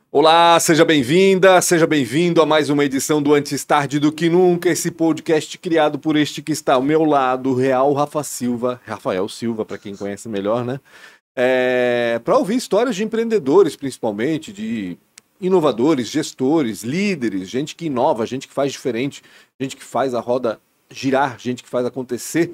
Olá, seja bem-vinda, seja bem-vindo a mais uma edição do Antes Tarde do Que Nunca, esse podcast criado por este que está ao meu lado, Rafael Silva, para quem conhece melhor, né? Para ouvir histórias de empreendedores, principalmente, de inovadores, gestores, líderes, gente que inova, gente que faz diferente, gente que faz a roda girar, gente que faz acontecer.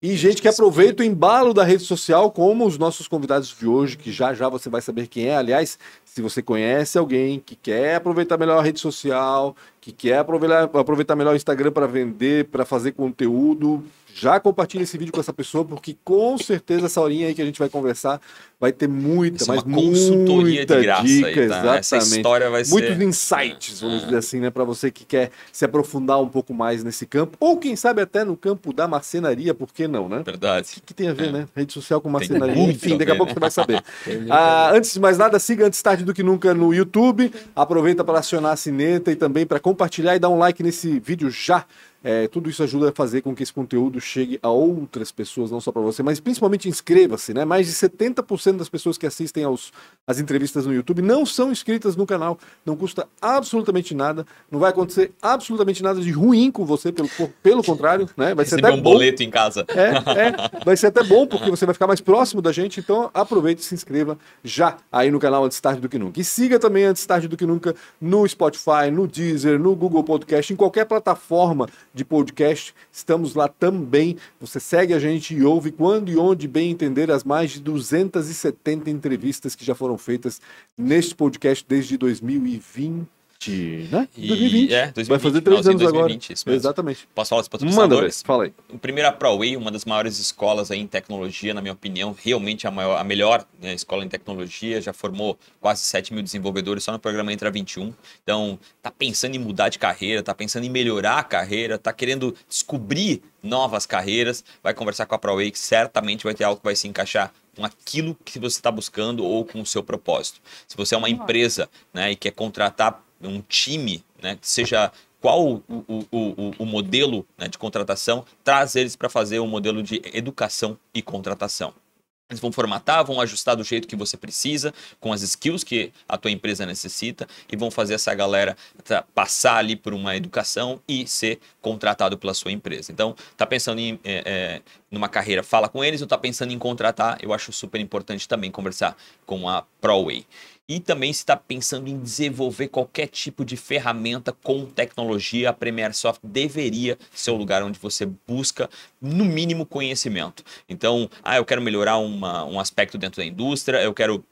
E gente que aproveita o embalo da rede social, como os nossos convidados de hoje, que já já você vai saber quem é. Aliás, se você conhece alguém que quer aproveitar melhor a rede social, que quer aproveitar melhor o Instagram para vender, para fazer conteúdo, já compartilha esse vídeo com essa pessoa, porque com certeza essa horinha aí que a gente vai conversar vai ter muita, mas consultoria muita de graça dica, aí, tá? exatamente. Essa história vai Muitos ser... insights, vamos dizer assim, né, para você que quer se aprofundar um pouco mais nesse campo, ou quem sabe até no campo da marcenaria, por que não, né? Verdade. O que tem a ver, né? Rede social com Tem marcenaria. muito Enfim, a daqui a ver, pouco né? você vai saber. Antes de mais nada, siga Antes Tarde do Que Nunca no YouTube. Aproveita para acionar a sineta e também para compartilhar e dar um like nesse vídeo já. Tudo isso ajuda a fazer com que esse conteúdo chegue a outras pessoas, não só para você, mas principalmente inscreva-se, né? Mais de 70% das pessoas que assistem às entrevistas no YouTube não são inscritas no canal. Não custa absolutamente nada, não vai acontecer absolutamente nada de ruim com você, pelo contrário, né? Vai ser até um boleto em casa. Vai ser até bom, porque você vai ficar mais próximo da gente, então aproveite e se inscreva já aí no canal Antes Tarde do Que Nunca. E siga também Antes Tarde do Que Nunca no Spotify, no Deezer, no Google Podcast, em qualquer plataforma de podcast, estamos lá também. Você segue a gente e ouve quando e onde bem entender as mais de 270 entrevistas que já foram feitas neste podcast desde 2020, né? 2020. 2020. Vai fazer 3 anos 2020, agora. Isso mesmo. Exatamente. Posso falar dos Manda, patrocinadores? fala aí. O primeiro é a ProWay, uma das maiores escolas aí em tecnologia, na minha opinião, realmente a melhor, né, escola em tecnologia, já formou quase 7 mil desenvolvedores só no programa Entra 21. Então, tá pensando em mudar de carreira, tá pensando em melhorar a carreira, tá querendo descobrir novas carreiras, vai conversar com a ProWay, que certamente vai ter algo que vai se encaixar com aquilo que você está buscando ou com o seu propósito. Se você é uma empresa, né, e quer contratar um time, né, seja qual o modelo, né, de contratação, traz eles para fazer um modelo de educação e contratação. Eles vão formatar, vão ajustar do jeito que você precisa, com as skills que a tua empresa necessita, e vão fazer essa galera passar ali por uma educação e ser contratado pela sua empresa. Então, tá pensando em numa carreira, fala com eles, ou tá pensando em contratar, eu acho super importante também conversar com a ProWay. E também se está pensando em desenvolver qualquer tipo de ferramenta com tecnologia, a Premier Soft deveria ser o lugar onde você busca, no mínimo, conhecimento. Então, eu quero melhorar um aspecto dentro da indústria, eu quero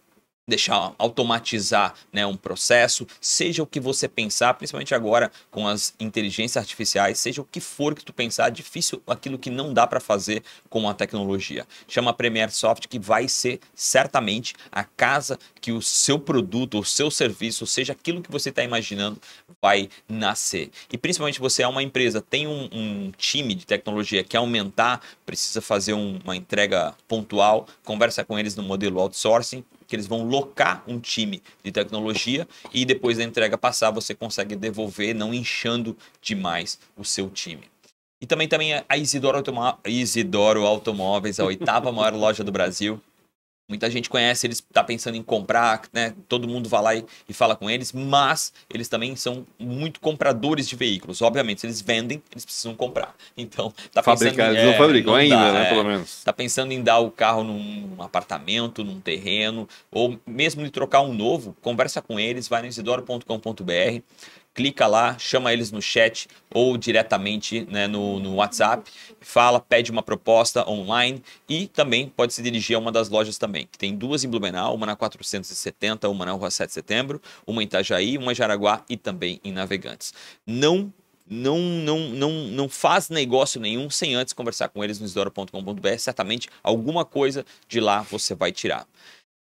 automatizar, né, um processo, seja o que você pensar, principalmente agora com as inteligências artificiais, seja o que for que tu pensar, difícil aquilo que não dá para fazer com a tecnologia. Chama a Premier Soft, que vai ser certamente a casa que o seu produto, o seu serviço, seja aquilo que você está imaginando, vai nascer. E principalmente você é uma empresa, tem um time de tecnologia que aumentar, precisa fazer uma entrega pontual, conversa com eles no modelo outsourcing, que eles vão locar um time de tecnologia e depois da entrega passar você consegue devolver, não inchando demais o seu time. E também a Isidoro Automóveis, a 8ª maior loja do Brasil. Muita gente conhece, eles estão pensando em comprar, né? Todo mundo vai lá e fala com eles, mas eles também são muito compradores de veículos. Obviamente, se eles vendem, eles precisam comprar. Então, tá pensando Eles não fabricam ainda, né? Pelo menos. Tá pensando em dar o carro num apartamento, num terreno, ou mesmo de trocar um novo, conversa com eles, vai no isidoro.com.br. Clica lá, chama eles no chat ou diretamente, né, no WhatsApp, fala, pede uma proposta online e também pode se dirigir a uma das lojas também, que tem 2 em Blumenau, uma na 470, uma na Rua 7 de Setembro, uma em Itajaí, uma em Jaraguá e também em Navegantes. Não faz negócio nenhum sem antes conversar com eles no isidoro.com.br, certamente alguma coisa de lá você vai tirar.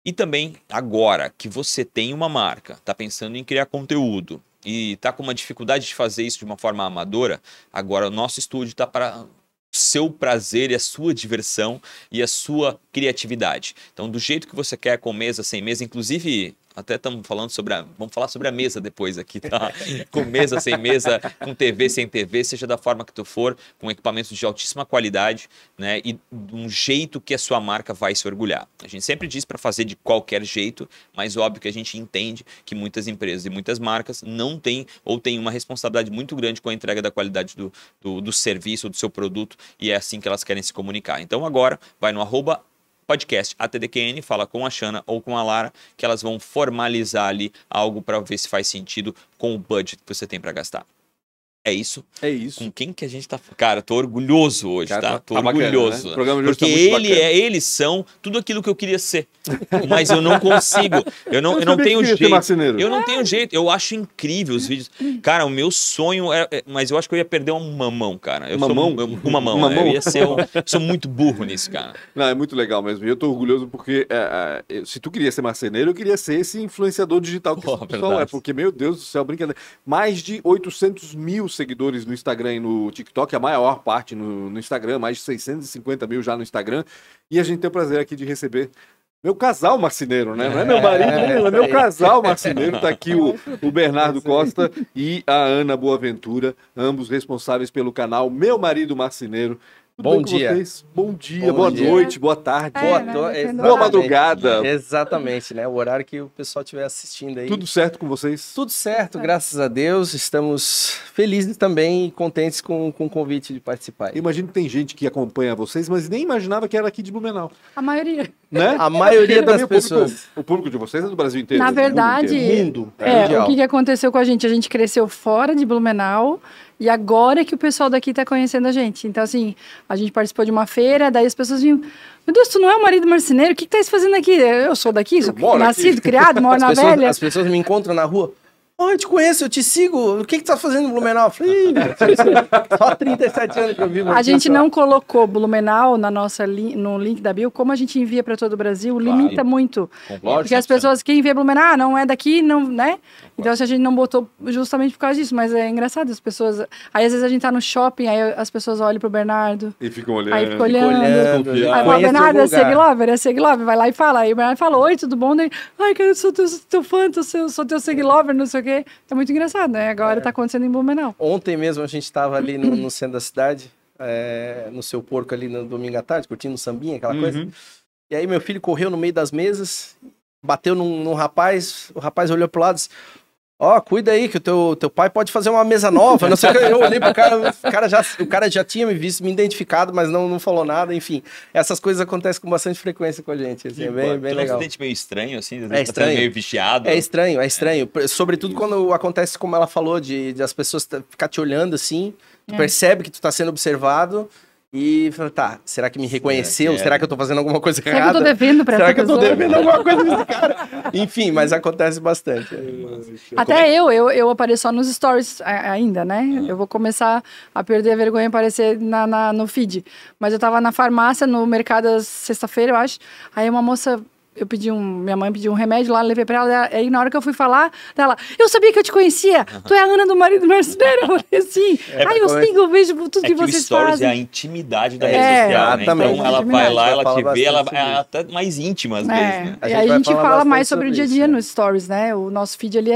E também, agora que você tem uma marca, está pensando em criar conteúdo, e está com uma dificuldade de fazer isso de uma forma amadora, agora o nosso estúdio está para seu prazer e a sua diversão e a sua criatividade. Então, do jeito que você quer, com mesa, sem mesa, inclusive Até estamos falando vamos falar sobre a mesa depois aqui, tá? Com mesa, sem mesa, com TV, sem TV, seja da forma que tu for, com equipamentos de altíssima qualidade, né? E de um jeito que a sua marca vai se orgulhar. A gente sempre diz para fazer de qualquer jeito, mas óbvio que a gente entende que muitas empresas e muitas marcas não têm ou têm uma responsabilidade muito grande com a entrega da qualidade do serviço ou do seu produto, e é assim que elas querem se comunicar. Então agora vai no @podcast ATDQN, fala com a Shana ou com a Lara, que elas vão formalizar ali algo para ver se faz sentido com o budget que você tem para gastar. É isso? É isso. Com quem que a gente tá... Cara, tô orgulhoso hoje, Cara, tá? Tô tá orgulhoso. Bacana, né? O programa de hoje porque tá muito bacana. eles são tudo aquilo que eu queria ser. Mas eu não consigo. Eu não tenho jeito. Eu não tenho jeito. Eu acho incrível os vídeos. Cara, o meu sonho mas eu acho que eu ia perder uma mamão, cara. Uma mão. Eu ia ser sou muito burro nisso, cara. Não, é muito legal mesmo. E eu tô orgulhoso porque se tu queria ser marceneiro, eu queria ser esse influenciador digital que esse pessoal é. Porque, meu Deus do céu, brincadeira. Mais de 800 mil seguidores no Instagram e no TikTok, a maior parte no Instagram, mais de 650 mil já no Instagram. E a gente tem o prazer aqui de receber meu casal marceneiro, né? Não é meu marido, é meu casal marceneiro. Tá aqui o Bernardo Costa e a Ana Boaventura, ambos responsáveis pelo canal Meu Marido Marceneiro. Tudo Bom bem dia. Com vocês? Bom dia, boa noite, boa tarde. Boa madrugada. Exatamente, né? O horário que o pessoal estiver assistindo aí. Tudo certo com vocês? Tudo certo, graças a Deus. Estamos felizes também e contentes com o convite de participar. Eu imagino que tem gente que acompanha vocês, mas nem imaginava que era aqui de Blumenau. A maioria. Né? A maioria das pessoas. O público de vocês é do Brasil inteiro. Na verdade, mundo. O que aconteceu com a gente? A gente cresceu fora de Blumenau e agora que o pessoal daqui está conhecendo a gente. Então, assim, a gente participou de uma feira, daí as pessoas vinham... Meu Deus, tu não é o marido marceneiro? O que tá fazendo aqui? Eu sou daqui, sou nascido, criado, moro na velha. As pessoas me encontram na rua. Oh, eu te conheço, eu te sigo. O que tu tá fazendo em Blumenau? Eu falei, só 37 anos que eu vivo aqui. A gente não colocou Blumenau no link da bio, como a gente envia para todo o Brasil, limita muito. Porque as pessoas, quem vê Blumenau, não é daqui, não, né? Então, a gente não botou justamente por causa disso, mas é engraçado, as pessoas... Aí, às vezes, a gente tá no shopping, aí as pessoas olham pro Bernardo. E ficam olhando. Aí ficam olhando. Aí o Bernardo é Seglover, vai lá e fala. Aí o Bernardo fala, oi, tudo bom? Daí, ai, cara, eu sou teu fã, sou teu Seglover, não sei o quê. É muito engraçado, né? Agora tá acontecendo em Blumenau. Ontem mesmo a gente tava ali no centro da cidade, no Seu Porco ali no domingo à tarde, curtindo um sambinha, aquela coisa. E aí meu filho correu no meio das mesas, bateu num rapaz, o rapaz olhou pro lado e disse, ó, cuida aí que o teu pai pode fazer uma mesa nova, não sei o que. Eu olhei pro cara, o cara já tinha me visto, me identificado, mas não falou nada, enfim. Essas coisas acontecem com bastante frequência com a gente, assim, é bem legal. Você sente meio estranho, assim? É estranho. Tá meio viciado? É estranho. Sobretudo quando acontece, como ela falou, de as pessoas ficar te olhando assim, tu percebe que tu tá sendo observado e fala, tá, será que me reconheceu? Será que eu tô fazendo alguma coisa errada? Será que eu tô devendo pra Será essa que eu tô pessoa? devendo alguma coisa pra esse cara? Enfim, mas acontece bastante. Até eu apareço só nos stories ainda, né? Eu vou começar a perder a vergonha e aparecer no feed. Mas eu tava na farmácia, no mercado, sexta-feira, eu acho. Aí uma moça... minha mãe pediu um remédio lá, levei pra ela, aí na hora que eu fui falar, ela, eu sabia que eu te conhecia, tu é a Ana do marido marceneiro, eu falei assim, eu sigo, eu vejo tudo que vocês o stories fazem. É a intimidade da rede social, né? Então ela vai lá, ela te vê, ela é até mais íntima às vezes, né? E aí a gente fala mais sobre o dia a dia nos stories, né? O nosso feed ali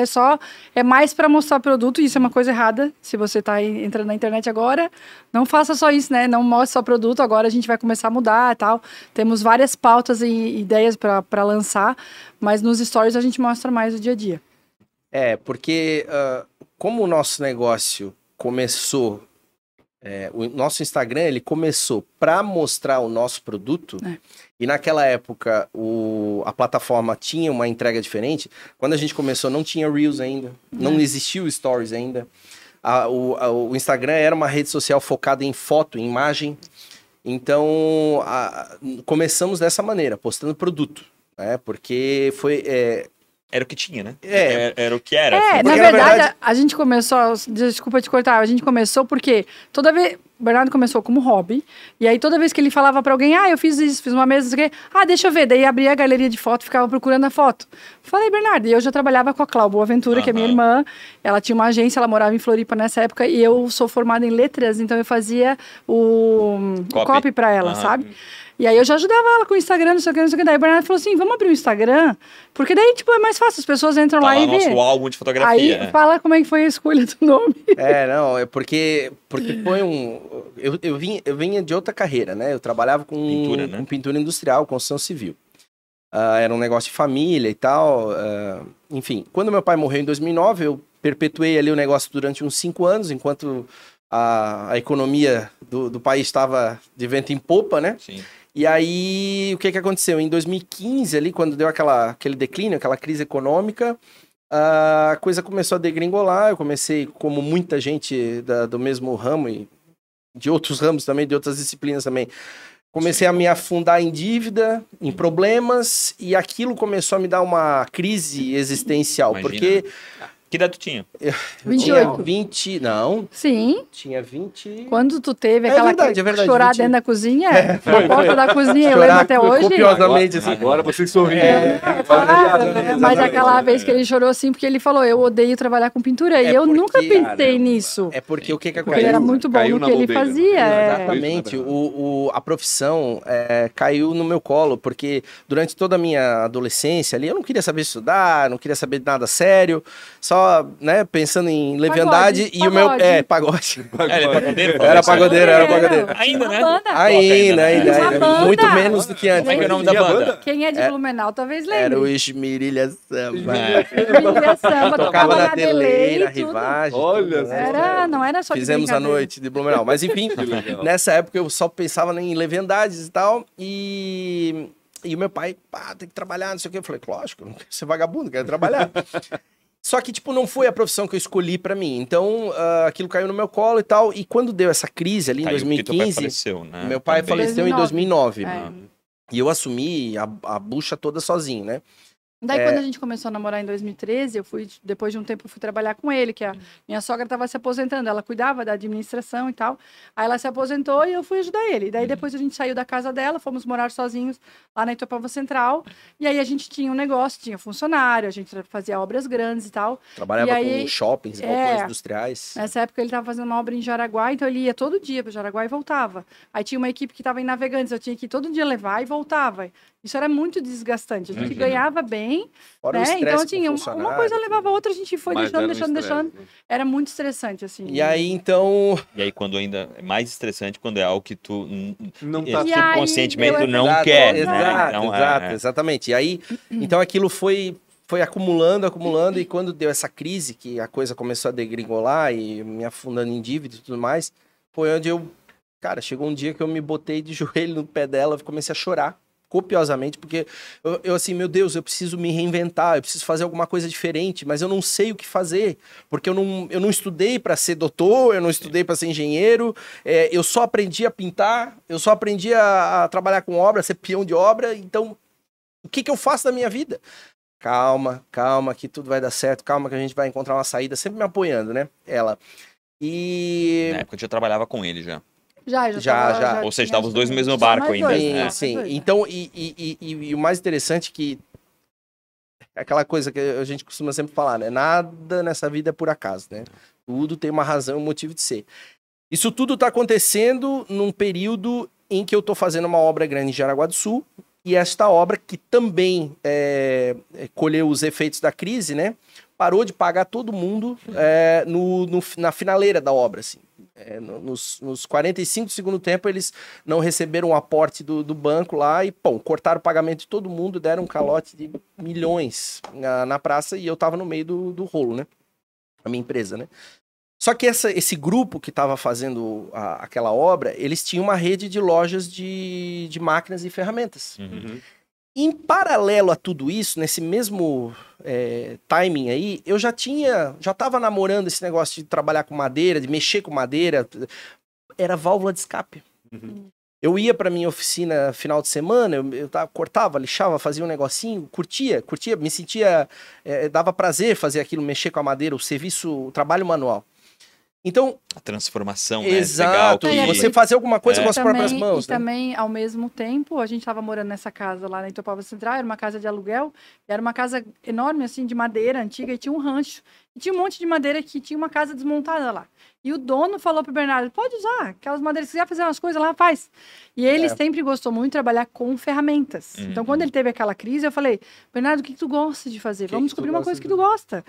é mais pra mostrar produto, e isso é uma coisa errada, se você tá entrando na internet agora, não faça só isso, né? Não mostre só produto, agora a gente vai começar a mudar e tal, temos várias pautas e ideias para lançar, mas nos stories a gente mostra mais o dia a dia. Porque como o nosso negócio começou, o nosso Instagram ele começou para mostrar o nosso produto, e naquela época a plataforma tinha uma entrega diferente. Quando a gente começou não tinha Reels ainda, não existia o Stories ainda. O Instagram era uma rede social focada em foto, em imagem. Então, começamos dessa maneira, postando produto. Porque foi... Era o que tinha, né? Era o que era. Na verdade, a gente começou... Desculpa te cortar. A gente começou porque toda vez... O Bernardo começou como hobby, e aí toda vez que ele falava pra alguém, eu fiz isso, fiz uma mesa, não sei o quê, deixa eu ver, daí abria a galeria de foto, ficava procurando a foto. Falei, Bernardo, e eu já trabalhava com a Clau Boaventura, que é minha irmã, ela tinha uma agência, ela morava em Floripa nessa época, e eu sou formada em letras, então eu fazia o copy pra ela, sabe? E aí eu já ajudava ela com o Instagram, não sei o que, não sei o que. Daí o Bernardo falou assim, vamos abrir um Instagram, porque daí, tipo, é mais fácil, as pessoas entram lá e vê. Nosso álbum de fotografia. Aí fala como é que foi a escolha do nome. É porque foi eu vinha de outra carreira, né? Eu trabalhava com pintura industrial, construção civil. Era um negócio de família e tal. Enfim, quando meu pai morreu em 2009, eu perpetuei ali o negócio durante uns 5 anos, enquanto a economia do país estava de vento em popa, né? Sim. E aí, o que aconteceu? Em 2015, ali, quando deu aquele declínio, aquela crise econômica, a coisa começou a degringolar. Eu comecei, como muita gente do mesmo ramo e de outros ramos também, de outras disciplinas também, comecei a me afundar em dívida, em problemas, e aquilo começou a me dar uma crise existencial. Imagina. Porque... Que idade tu tinha? 28. 20, não. Sim. Tinha 20... Quando tu teve aquela verdade, chorar 20. dentro da cozinha, na porta da cozinha, eu lembro até hoje. Copiosamente, assim. Agora você sorriu. Mas aquela vez que ele chorou assim, porque ele falou, eu odeio trabalhar com pintura. E eu nunca pensei nisso. É porque o que Porque aconteceu? ele era muito bom no que ele fazia. Exatamente. A profissão caiu no meu colo, porque durante toda a minha adolescência ali, eu não queria saber estudar, não queria saber de nada sério, só, né, pensando em leviandade. Pagode, e o meu... Pagode. Ele é pagodeiro? Era pagodeiro. Ainda, né? Banda. Ainda. Muito menos do que antes. Como é que é o nome da banda? Quem é de Blumenau talvez lembre. Era o Esmirilha Samba. Esmirilha Samba, Tocava na Delay, Delay, na tudo. Rivagem. Olha tudo, né? Não era só de Fizemos a brincadeira. noite de Blumenau. Mas enfim, nessa época eu só pensava em leviandades e tal. E o meu pai, tem que trabalhar, não sei o quê. Eu falei, lógico, não quero ser vagabundo, quero trabalhar. Só que, tipo, não foi a profissão que eu escolhi pra mim. Então, aquilo caiu no meu colo e tal. E quando deu essa crise ali em 2015... Faleceu, né? Meu pai faleceu em 2009. É. E eu assumi a bucha toda sozinho, né? Daí, quando a gente começou a namorar em 2013, depois de um tempo, eu fui trabalhar com ele, que a minha sogra estava se aposentando, ela cuidava da administração e tal. Aí ela se aposentou e eu fui ajudar ele. Daí, depois a gente saiu da casa dela, fomos morar sozinhos lá na Itopava Central. E aí a gente tinha um negócio, tinha funcionário, a gente fazia obras grandes e tal. Trabalhava com shoppings, balcões industriais. Nessa época ele estava fazendo uma obra em Jaraguá, então ele ia todo dia para Jaraguá e voltava. Aí tinha uma equipe que estava em Navegantes, eu tinha que ir todo dia levar e voltava. Isso era muito desgastante. A gente ganhava bem, Fora né? o estresse Então, com assim, funcionário. uma coisa levava a outra, a gente foi Mas deixando. Era muito estressante, assim. E aí, então... E aí, quando ainda é mais estressante, quando é algo que tu Não tá subconscientemente E aí, tu não Exato, quer, né? Exato, Então, exatamente. E aí, então aquilo foi acumulando, e quando deu essa crise, que a coisa começou a degringolar e me afundando em dívida e tudo mais, foi onde cara, chegou um dia que eu me botei de joelho no pé dela e comecei a chorar copiosamente, porque eu assim, meu Deus, eu preciso me reinventar, eu preciso fazer alguma coisa diferente, mas eu não sei o que fazer, porque eu não estudei para ser doutor, eu não estudei para ser engenheiro, eu só aprendi a pintar, eu só aprendi a trabalhar com obra, ser peão de obra, então o que eu faço da minha vida? Calma, que tudo vai dar certo, calma que a gente vai encontrar uma saída, sempre me apoiando, né? Ela. E... Na época eu já trabalhava com ele já. Já. Ou seja, estavam os dois no mesmo barco ainda. Sim. Então, e o mais interessante que é aquela coisa que a gente costuma sempre falar, né? Nada nessa vida é por acaso, né? Tudo tem uma razão, um motivo de ser. Isso tudo tá acontecendo num período em que eu tô fazendo uma obra grande em Jaraguá do Sul, e esta obra, que também colheu os efeitos da crise, né? Parou de pagar todo mundo na finaleira da obra, assim. Nos 45 do segundo tempo, eles não receberam o aporte do banco lá e, cortaram o pagamento de todo mundo, deram um calote de milhões na praça, e eu tava no meio do rolo, né? A minha empresa, né? Só que esse grupo que estava fazendo aquela obra, eles tinham uma rede de lojas de máquinas e ferramentas. Uhum. Em paralelo a tudo isso, nesse mesmo timing aí, eu já estava namorando esse negócio de trabalhar com madeira, de mexer com madeira. Era válvula de escape. Uhum. Eu ia para minha oficina final de semana, eu cortava, lixava, fazia um negocinho, curtia, me sentia, dava prazer fazer aquilo, mexer com a madeira, o trabalho manual. Então, A transformação, exato, né? Legal. você fazer alguma coisa com as próprias mãos. E também, ao mesmo tempo, a gente estava morando nessa casa lá na Itopava Central, era uma casa de aluguel, era uma casa enorme, assim, de madeira antiga, e tinha um rancho. E tinha um monte de madeira que tinha uma casa desmontada lá. E o dono falou pro Bernardo, pode usar, aquelas madeiras, se quiser fazer umas coisas lá, faz. E ele sempre gostou muito de trabalhar com ferramentas. Então, quando ele teve aquela crise, eu falei, Bernardo, o que tu gosta de fazer? Vamos descobrir uma coisa que tu gosta.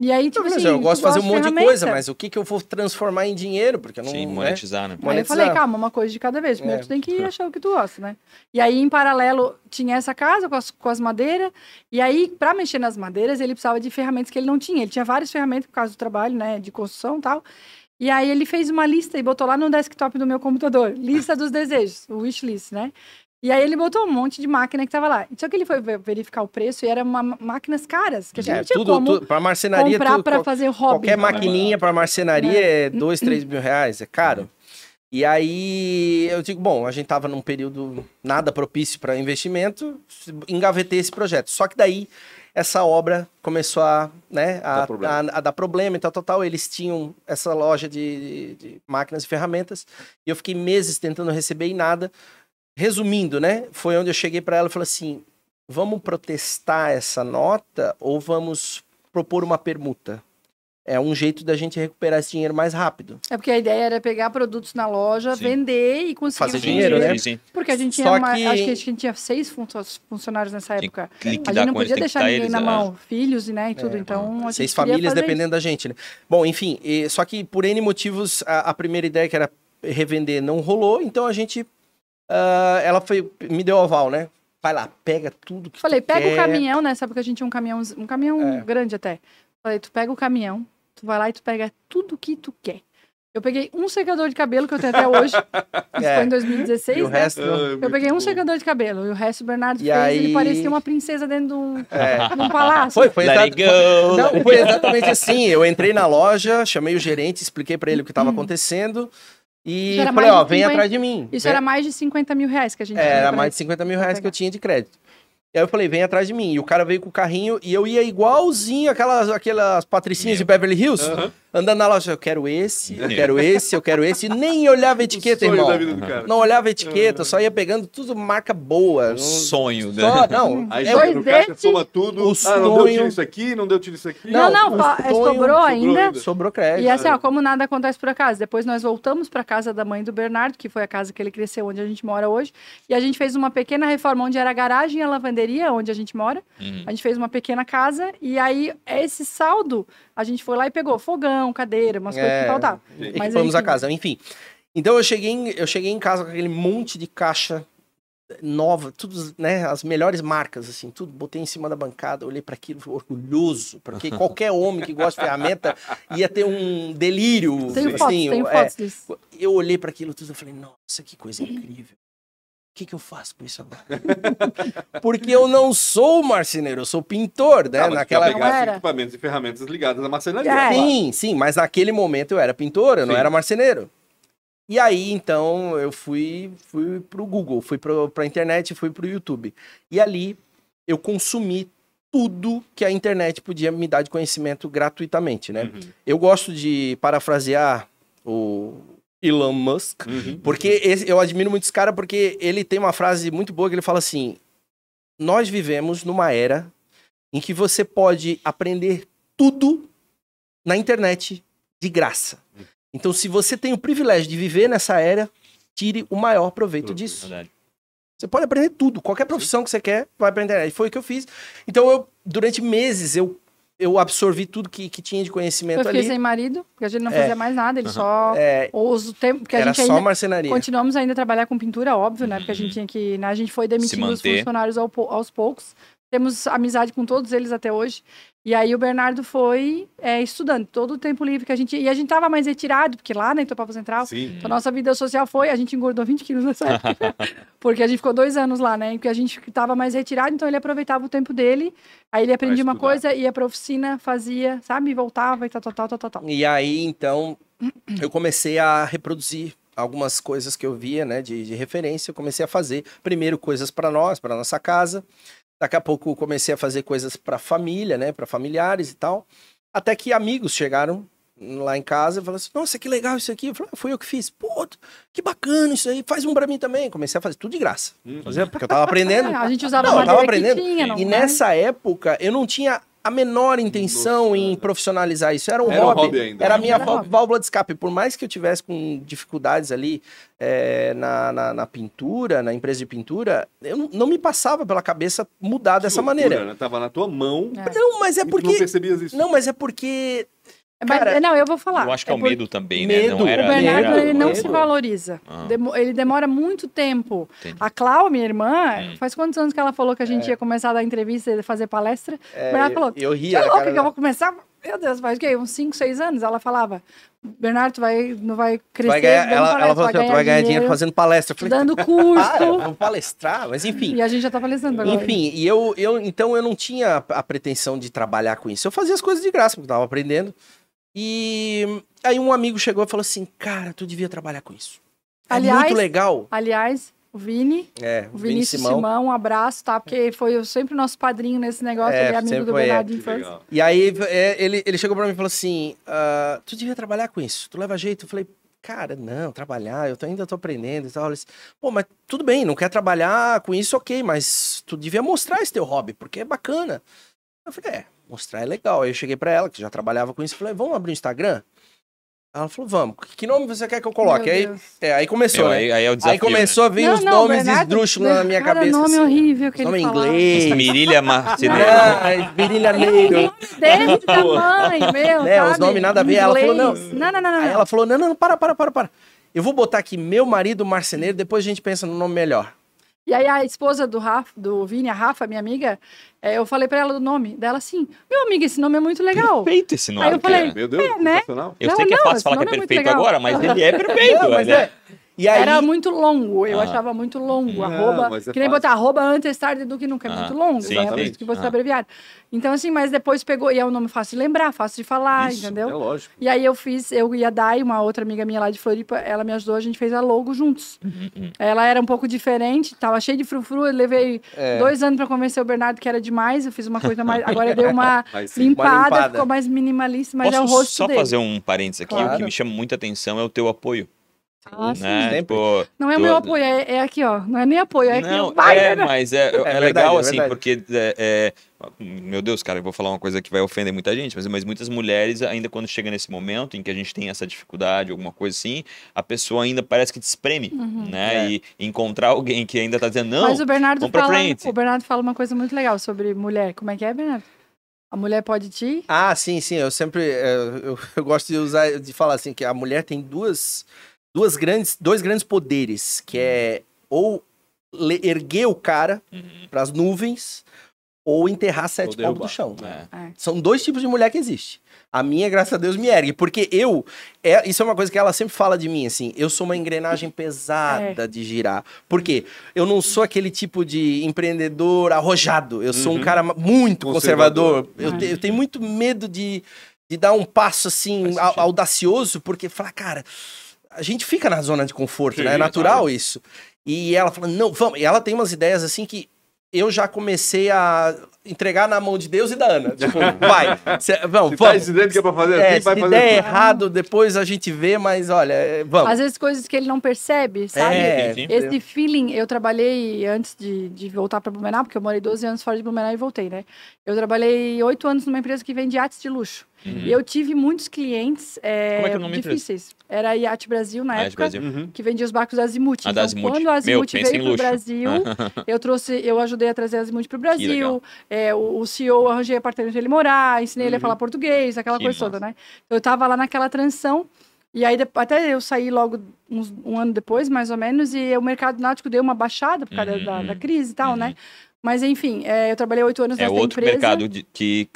E aí, tipo assim, eu gosto de fazer um monte de coisa, mas o que eu vou transformar em dinheiro? Porque eu não. Sim, monetizar, né? Aí eu falei, calma, uma coisa de cada vez. Primeiro tu tem que achar o que tu gosta, né? E aí, em paralelo, tinha essa casa com as madeiras. E aí, pra mexer nas madeiras, ele precisava de ferramentas que ele não tinha. Ele tinha várias ferramentas por causa do trabalho, né? De construção e tal. E aí, ele fez uma lista e botou lá no desktop do meu computador. Lista dos desejos, o wishlist, né? E aí ele botou um monte de máquina que tava lá. Só que ele foi verificar o preço e eram máquinas caras, que a gente não tinha como pra marcenaria, comprar para fazer hobby. Qualquer maquininha para marcenaria é 2, 3 mil reais, é caro. E aí eu digo, bom, a gente tava num período nada propício para investimento, engavetei esse projeto. Só que daí essa obra começou a dar problema e tal. Eles tinham essa loja de máquinas e ferramentas e eu fiquei meses tentando receber e nada. Resumindo, né? Foi onde eu cheguei para ela e falei assim: vamos protestar essa nota ou vamos propor uma permuta? É um jeito da gente recuperar esse dinheiro mais rápido. É porque a ideia era pegar produtos na loja, vender e conseguir fazer dinheiro, né? Sim. Porque a gente tinha acho que a gente tinha 6 funcionários nessa época. A gente não podia deixar ninguém na mão, filhos, né, e tudo. Então, a gente 6 famílias dependendo da gente, né? Bom, enfim, só que por N motivos, a primeira ideia que era revender não rolou, então a gente... ela me deu aval, né? Vai lá, pega tudo que Falei, pega quer. o caminhão, né? Sabe que a gente tinha um caminhão grande até. Falei, tu pega o caminhão, tu vai lá e tu pega tudo que tu quer. Eu peguei um secador de cabelo que eu tenho até hoje. Isso foi em 2016, e o resto, eu peguei um secador de cabelo. E o resto o Bernardo fez. Aí... Ele parecia uma princesa dentro de um palácio. Foi exatamente assim. Eu entrei na loja, chamei o gerente, expliquei pra ele o que estava acontecendo. E falei, vem atrás de mim. Isso era mais de 50 mil reais que a gente tinha. Era mais de 50 mil reais que eu tinha de crédito. E aí eu falei, vem atrás de mim. E o cara veio com o carrinho e eu ia igualzinho aquelas patricinhas de Beverly Hills, andando na loja. Eu quero esse, eu quero esse, eu quero esse. E nem olhava a etiqueta, irmão. Não olhava a etiqueta, só ia pegando tudo marca boa. Sonho, né? Aí chega no caixa, soma tudo. Não deu tiro isso aqui, não deu tiro isso aqui. Não, sobrou ainda. Sobrou crédito. E assim, como nada acontece por acaso. Depois nós voltamos para casa da mãe do Bernardo, que foi a casa que ele cresceu, onde a gente mora hoje. E a gente fez uma pequena reforma, onde era a garagem e a lavanderia, onde a gente mora. A gente fez uma pequena casa. E aí, esse saldo, a gente foi lá e pegou fogão, cadeira, umas coisas que faltavam. Mas vamos a casa, enfim. Então eu cheguei em casa com aquele monte de caixa nova, tudo, né, as melhores marcas, assim, tudo, botei em cima da bancada, olhei para aquilo, orgulhoso, porque qualquer homem que gosta de ferramenta ia ter um delírio. Tenho fotos disso. Eu olhei para aquilo tudo e falei, nossa, que coisa incrível. O que eu faço com isso agora? Porque eu não sou marceneiro, eu sou pintor, né? Naquela época, equipamentos e ferramentas ligadas à marcenaria. Sim, mas naquele momento eu era pintor, eu não era marceneiro. E aí, então, eu fui pro Google, fui pra internet, fui pro YouTube. E ali, eu consumi tudo que a internet podia me dar de conhecimento gratuitamente, né? Eu gosto de parafrasear o Elon Musk, porque eu admiro muito esse cara, porque ele tem uma frase muito boa que ele fala assim, nós vivemos numa era em que você pode aprender tudo na internet de graça. Então, se você tem o privilégio de viver nessa era, tire o maior proveito disso. Verdade. Você pode aprender tudo, qualquer profissão que você quer, vai pra internet. Foi o que eu fiz. Então, durante meses, eu absorvi tudo que tinha de conhecimento ali. Eu fiquei sem marido, porque a gente não fazia mais nada, ele só... o tempo, porque era a gente só marcenaria. Continuamos ainda a trabalhar com pintura, óbvio, né? Porque a gente tinha que... A gente foi demitindo os funcionários aos poucos. Temos amizade com todos eles até hoje. E aí o Bernardo foi estudando todo o tempo livre que a gente... E a gente tava mais retirado, porque lá na Itopava Central, a nossa vida social a gente engordou 20 quilos nessa época. Porque a gente ficou 2 anos lá, né? Porque a gente tava mais retirado, então ele aproveitava o tempo dele. Aí ele aprendia uma coisa, ia pra oficina, fazia, sabe? E voltava e tal. E aí, então, eu comecei a reproduzir algumas coisas que eu via, né? De referência. Eu comecei a fazer, primeiro, coisas pra nós, pra nossa casa. Daqui a pouco comecei a fazer coisas para família, né, para familiares e tal, até que amigos chegaram lá em casa e falou assim, nossa, que legal isso aqui. Eu falei, fui eu que fiz. Pô, que bacana isso aí, faz um pra mim também. Comecei a fazer tudo de graça. Porque eu tava aprendendo. A gente usava Não, eu madeira tava aprendendo. que tinha, não E é? nessa época, eu não tinha a menor intenção em profissionalizar isso. Era um Era um hobby. hobby ainda. Era a minha Era hobby. válvula de escape. Por mais que eu tivesse com dificuldades ali na pintura, na empresa de pintura, eu não me passava pela cabeça mudar dessa maneira. Né? Tava na tua mão. Não, mas é e tu não porque... percebias isso. Não, mas é porque... Mas, Cara, não, eu vou falar. Eu acho que é o por- medo também, Medo. né? Não era, O Bernardo, era- ele não medo. se valoriza. Ah. Ele demora muito tempo. Entendi. A Clau, minha irmã, faz quantos anos que ela falou que a gente ia começar a dar entrevista e fazer palestra? O Bernardo falou, eu você ria. é na louca cara que eu vou começar? Meu Deus, faz o quê? Uns 5, 6 anos? Ela falava, Bernardo, tu não vai crescer vai ganhar, dando ela palestra, falou assim, tu vai ganhar dinheiro fazendo palestra. Eu falei, dando para, curso. vamos palestrar, mas enfim. E a gente já tá palestrando agora. Enfim, e então eu não tinha a pretensão de trabalhar com isso. Eu fazia as coisas de graça, porque eu tava aprendendo. E aí um amigo chegou e falou assim, cara, tu devia trabalhar com isso. É Aliás- muito legal. Aliás, o Vini, O o Vinícius Simão, um abraço, tá? Porque foi sempre o nosso padrinho nesse negócio, ele é amigo sempre do foi, Bernardo de Que infância. legal. E aí ele chegou pra mim e falou assim, tu devia trabalhar com isso, tu leva jeito. Eu falei, cara, não, trabalhar, ainda tô aprendendo e tal. Ele disse, pô, mas tudo bem, não quer trabalhar com isso, ok, mas tu devia mostrar esse teu hobby, porque é bacana. Eu falei, mostrar é legal. Aí eu cheguei pra ela, que já trabalhava com isso, falei, vamos abrir um Instagram? Ela falou, vamos, que nome você quer que eu coloque? Meu Aí, Deus. aí começou, né? Aí é o desafio, Aí começou a vir os nomes esdrúxulos na minha cada cabeça. nome assim, horrível que os ele nome falava. inglês. né? Mirília Marceneiro. Virilha Neiro. Desse tamanho, meu, Né, os sabe? nomes nada a ver. Ela falou, não. Inglês. Não. Aí ela falou, não, para. Eu vou botar aqui meu marido marceneiro, depois a gente pensa no nome melhor. E aí a esposa do Vini, a Rafa, minha amiga, eu falei pra ela do nome dela assim, meu amigo, esse nome é muito legal. Perfeito esse nome. Aí eu falei, cara. Meu Deus, né? sensacional. Eu Não, sei que é não, fácil esse falar que é nome é muito perfeito legal. agora, mas ele é perfeito. Não, mas olha. E aí, Era muito longo, eu Ah. achava muito longo. Não, Arroba, mas é que nem fácil. botar arroba antes, tarde do que nunca, é Ah, muito longo, sim, né? Por sim. isso que você Ah. abreviado. Então, assim, mas depois pegou, e é um nome fácil de lembrar, fácil de falar, Isso, entendeu? é lógico. E aí eu e a Dai, uma outra amiga minha lá de Floripa, ela me ajudou, a gente fez a logo juntos. Ela era um pouco diferente, tava cheia de frufru, eu levei 2 anos pra convencer o Bernardo que era demais, eu fiz uma coisa mais, agora deu uma Mas sim. limpada, limpada. ficou mais minimalista, mas Posso é o rosto só dele. fazer um parênteses aqui? O Claro. que me chama muita atenção é o teu apoio. Ah, sim. Né? Sempre. Tipo, Não é o tu- meu apoio, é aqui, ó. Não é nem apoio, é aqui. Não, Vai, é, né? mas é verdade, legal, é assim, verdade. porque, meu Deus, cara, eu vou falar uma coisa que vai ofender muita gente, mas muitas mulheres, ainda quando chega nesse momento em que a gente tem essa dificuldade, alguma coisa assim, a pessoa ainda parece que te espreme, né? É. E encontrar alguém que ainda tá dizendo, não, Mas o Bernardo vamos pra frente. fala uma coisa muito legal sobre mulher. Como é que é, Bernardo? A mulher pode te... Ah, sim, eu sempre eu gosto de falar assim que a mulher tem dois grandes poderes, que é ou erguer o cara para as nuvens ou enterrar 7 Ou palmos derrubar. do chão. É. São 2 tipos de mulher que existe. A minha, graças a Deus, me ergue, porque isso é uma coisa que ela sempre fala de mim, assim, eu sou uma engrenagem pesada de girar. Por quê? Eu não sou aquele tipo de empreendedor arrojado, eu sou um cara muito conservador. Eu tenho muito medo de dar um passo, assim, Faz sentido. audacioso, porque falar, cara, a gente fica na zona de conforto, Sim, né? É natural claro. isso. E ela fala, não, vamos. E ela tem umas ideias, assim, que eu já comecei a entregar na mão de Deus e da Ana. Tipo, vai, vamos, Se tá dizendo que é pra fazer assim, vai se fazer der assim. errado, depois a gente vê, mas olha, vamos. Às vezes coisas que ele não percebe, sabe? Entendi. Esse feeling, eu trabalhei antes de voltar para Blumenau, porque eu morei 12 anos fora de Blumenau e voltei, né? Eu trabalhei 8 anos numa empresa que vende iates de luxo. E eu tive muitos clientes Como é que é o nome da empresa? difíceis. Era a Iate Brasil, na Iate época, Brasil. Uhum. que vendia os barcos da Azimuth. Ah, da Então, Azimuth. quando a Azimuth Meu, pensa veio em para o luxo. Brasil, eu ajudei a trazer a Azimuth para o legal. Brasil. O CEO, arranjei apartamento para ele morar, ensinei ele a falar português, aquela Que coisa massa. toda, né? Eu tava lá naquela transição. E aí, até eu saí logo um ano depois, mais ou menos, e o mercado náutico deu uma baixada por causa da crise e tal, né? Mas, enfim, eu trabalhei 8 anos É nessa outro empresa. mercado que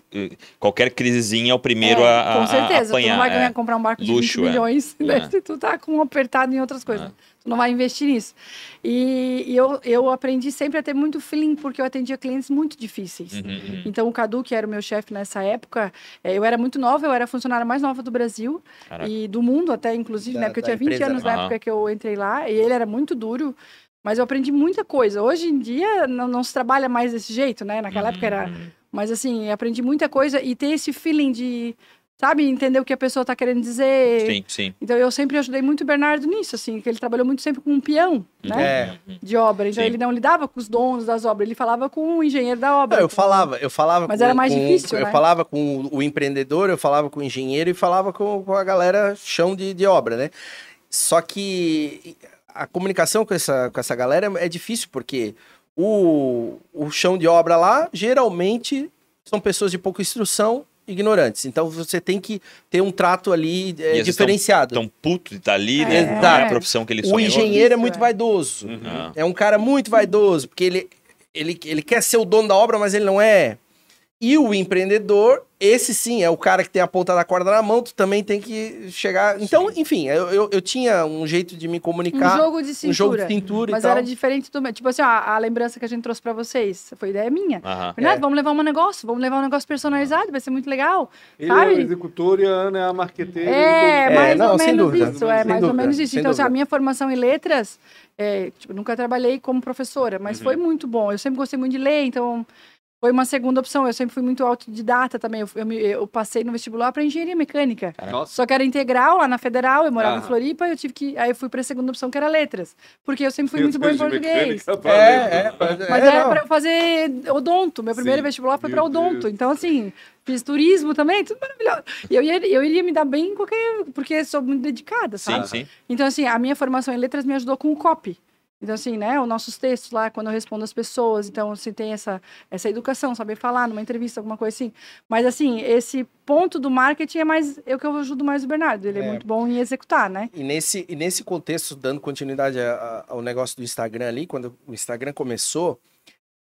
qualquer crisezinha é o primeiro Com a certeza, apanhar. tu não vai ganhar, é. comprar um barco de Luxo, 20 milhões, né? É. Se tu tá com um apertado em outras coisas. Tu não vai investir nisso. E eu aprendi sempre a ter muito feeling, porque eu atendia clientes muito difíceis. Então, o Cadu, que era o meu chefe nessa época, eu era muito nova, eu era a funcionária mais nova do Brasil Caraca. e do mundo até, inclusive, né? Porque eu Da tinha 20 empresa, anos né? na época que eu entrei lá, e ele era muito duro. Mas eu aprendi muita coisa. Hoje em dia, não se trabalha mais desse jeito, né? Naquela época era... Mas, assim, aprendi muita coisa e ter esse feeling de sabe, entender o que a pessoa tá querendo dizer. Sim, sim. Então eu sempre ajudei muito o Bernardo nisso, assim, que ele trabalhou muito sempre com um peão, né? De obra. Então Sim. ele não lidava com os donos das obras, ele falava com o engenheiro da obra. Não, eu falava Mas com, era mais difícil, eu né? falava com o empreendedor, eu falava com o engenheiro e falava com a galera chão de obra, né? Só que a comunicação com essa galera é difícil, porque o chão de obra lá, geralmente, são pessoas de pouca instrução, ignorantes. Então, você tem que ter um trato ali diferenciado. Tão puto de estar ali, né? Exato. Não é a profissão que ele sonhou. O engenheiro é Isso, muito vaidoso. Uhum. É um cara muito vaidoso, porque ele quer ser o dono da obra, mas ele não é. E o empreendedor, esse sim, é o cara que tem a ponta da corda na mão, tu também tem que chegar... Então, enfim, eu tinha um jeito de me comunicar. Um jogo de cintura. Um jogo de cintura mas e tal. era diferente do... Tipo assim, ó, a lembrança que a gente trouxe pra vocês, foi ideia minha. Aham. Bernardo, vamos levar um negócio personalizado, vai ser muito legal. Ele é sabe? o executor e a Ana é a marqueteira. É, mais não, ou sem menos dúvida. isso. É Sem mais ou dúvida, menos isso. sem Então, assim, a dúvida. minha formação em letras, tipo, nunca trabalhei como professora, mas foi muito bom. Eu sempre gostei muito de ler, então foi uma segunda opção. Eu sempre fui muito autodidata também. Eu passei no vestibular para engenharia mecânica. Nossa. Só que era integral lá na Federal, eu morava Ah. em Floripa, aí eu fui para a segunda opção, que era letras. Porque eu sempre fui muito boa em português. Mas era não. para eu fazer odonto. Meu primeiro Sim, vestibular foi meu para odonto. Deus. Então, assim, fiz turismo também, tudo maravilhoso. E eu iria me dar bem em qualquer... Porque sou muito dedicada, Sim, sabe? sim. Então, assim, a minha formação em letras me ajudou com o copy. Então, assim, né, os nossos textos lá, quando eu respondo às pessoas, então, assim, tem essa educação, saber falar numa entrevista, alguma coisa assim. Mas, assim, esse ponto do marketing é o que eu ajudo mais o Bernardo. Ele é muito bom em executar, né? E nesse contexto, dando continuidade ao negócio do Instagram ali, quando o Instagram começou,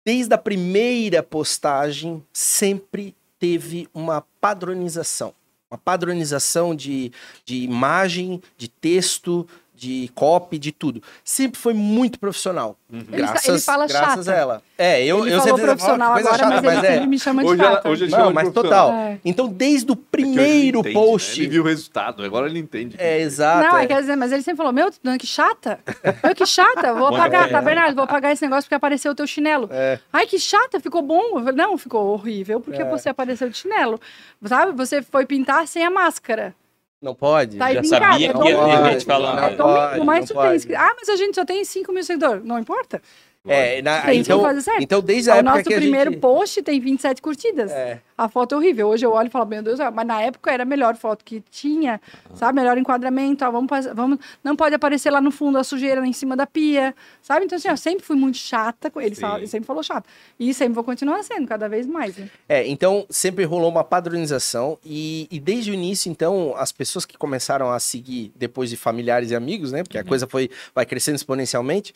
desde a primeira postagem, sempre teve uma padronização. Uma padronização de imagem, de texto, de copy, de tudo. Sempre foi muito profissional. Ele fala graças chata. a ela. Eu Ele falou sempre profissional coisa agora, chata, mas ele me chama de Hoje chata. hoje ele Não, chama de mas profissional. total. É. Então, desde o Porque hoje ele primeiro entende, post... né? Ele viu o resultado, agora ele entende. exato. Não, é. quer dizer, mas ele sempre falou, meu, que chata. Meu, que chata. Vou apagar, tá, Bernardo? Vou apagar esse negócio porque apareceu o teu chinelo. Ai, que chata, ficou bom. Eu falei, não, ficou horrível porque você apareceu de chinelo. Sabe, você foi pintar sem a máscara. Não pode. Tá aí Já vincado, sabia é que tão ia ter mínimo. gente falando. Não É tão pode, mínimo, mas não tu pode. tem escrito. Ah, mas a gente só tem 5 mil seguidores. Não importa. Tem Então, que fazer certo. então, desde a O época nosso que a primeiro gente... post tem 27 curtidas. A foto é horrível. Hoje eu olho e falo, meu Deus, mas na época era a melhor foto que tinha, sabe? Melhor enquadramento, ó, vamos, não pode aparecer lá no fundo a sujeira em cima da pia, sabe? Então, assim, eu sempre fui muito chata com ele, ele sempre falou chato. E sempre vou continuar sendo, cada vez mais, né? Então, sempre rolou uma padronização e desde o início, então, as pessoas que começaram a seguir depois de familiares e amigos, né? Porque a coisa vai crescendo exponencialmente,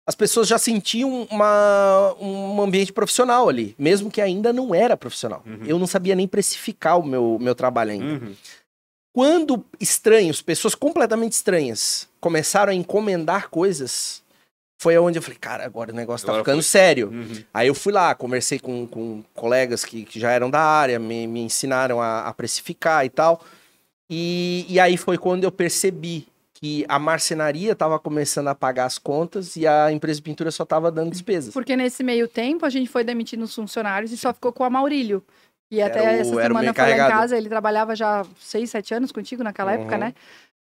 as pessoas já sentiam um ambiente profissional ali, mesmo que ainda não era profissional. Eu não sabia nem precificar o meu trabalho ainda. Quando estranhos, pessoas completamente estranhas, começaram a encomendar coisas, foi onde eu falei, cara, agora o negócio tá ficando sério. Aí eu fui lá, conversei com colegas que já eram da área, me ensinaram a precificar e tal. E aí foi quando eu percebi que a marcenaria estava começando a pagar as contas e a empresa de pintura só estava dando despesas. Porque nesse meio tempo a gente foi demitindo os funcionários e só ficou com o Amaurílio. E Era até o- essa era o semana meu eu falei em encarregado. casa, ele trabalhava já 6, 7 anos contigo naquela época, né?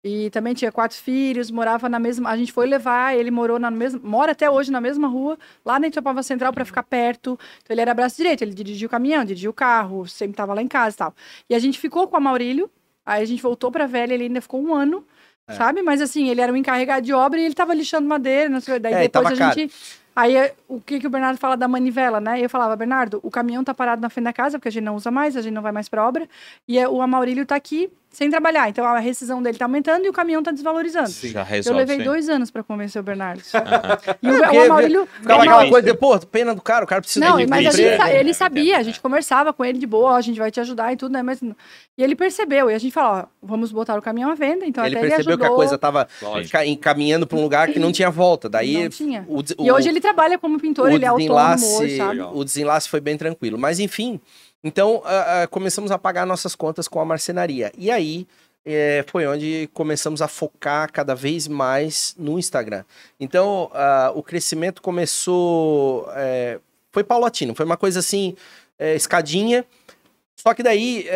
E também tinha 4 filhos, morava na mesma... A gente foi levar, ele morou na mesma... Mora até hoje na mesma rua, lá na Itopava Central, para ficar perto. Então ele era braço direito, ele dirigia o caminhão, dirigia o carro, sempre tava lá em casa e tal. E a gente ficou com o Amaurílio, aí a gente voltou pra velha, ele ainda ficou 1 ano, sabe? Mas assim, ele era um encarregado de obra e ele tava lixando madeira, não sei, daí depois tava a gente... Aí, o que o Bernardo fala da manivela, né? Eu falava, Bernardo, o caminhão tá parado na frente da casa, porque a gente não usa mais, a gente não vai mais pra obra, e o Amaurílio tá aqui sem trabalhar. Então, a rescisão dele tá aumentando e o caminhão tá desvalorizando. Já Eu resolve levei isso aí. 2 anos pra convencer o Bernardo. E Porque o Amaurílio... Ficava ele- aquela coisa de, pô, pena do cara, o cara precisa Não, de mas a difícil, gente, emprego. ele sabia, a gente conversava com ele de boa, ó, a gente vai te ajudar e tudo, né? Mas, e ele percebeu, e a gente falou, ó, vamos botar o caminhão à venda, então Ele até ele percebeu ajudou. que a coisa tava Lógico. encaminhando para um lugar que não tinha volta. Daí Não tinha. o E hoje ele trabalha como pintor, ele é autônomo hoje, sabe? o desenlace foi bem tranquilo. Mas enfim, então começamos a pagar nossas contas com a marcenaria. E aí foi onde começamos a focar cada vez mais no Instagram. Então o crescimento começou, foi paulatino, foi uma coisa assim, escadinha. Só que daí,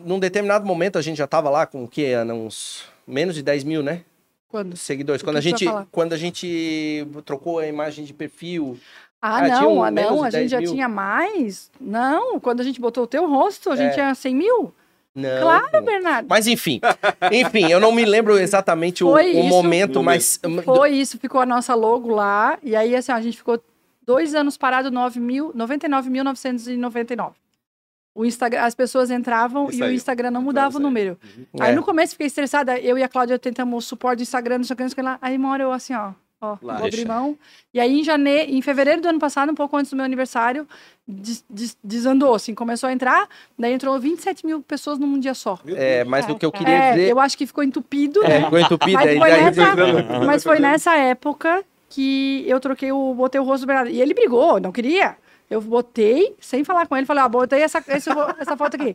num determinado momento, a gente já tava lá com o quê? Uns menos de 10 mil, né? Quando? Seguidores. O que que tu vai falar? Quando a gente trocou a imagem de perfil. Não, menos de a gente 10 já mil. tinha mais. Não, quando a gente botou o teu rosto, a gente É. tinha 100 mil. Não. Claro, Bernardo. Mas enfim, eu não me lembro exatamente o Foi isso. momento, mas... Foi isso, ficou a nossa logo lá. E aí, assim, a gente ficou 2 anos parado, 99.999. O Instagram, as pessoas entravam Isso e aí. o Instagram não mudava o Isso aí. número. É. Aí no começo fiquei estressada, eu e a Cláudia tentamos suporte do Instagram, não sei o que lá. Aí uma hora eu assim, ó, Lá. vou abrir Deixa. mão. E aí em fevereiro do ano passado, um pouco antes do meu aniversário, desandou, assim, começou a entrar, daí entrou 27 mil pessoas num dia só. Mas o que eu queria dizer... Eu acho que ficou entupido. Ficou entupido. Mas aí foi, daí- mas foi nessa época que eu botei o rosto do Bernardo. E ele brigou, não queria. Eu botei, sem falar com ele, falei, botei essa foto aqui.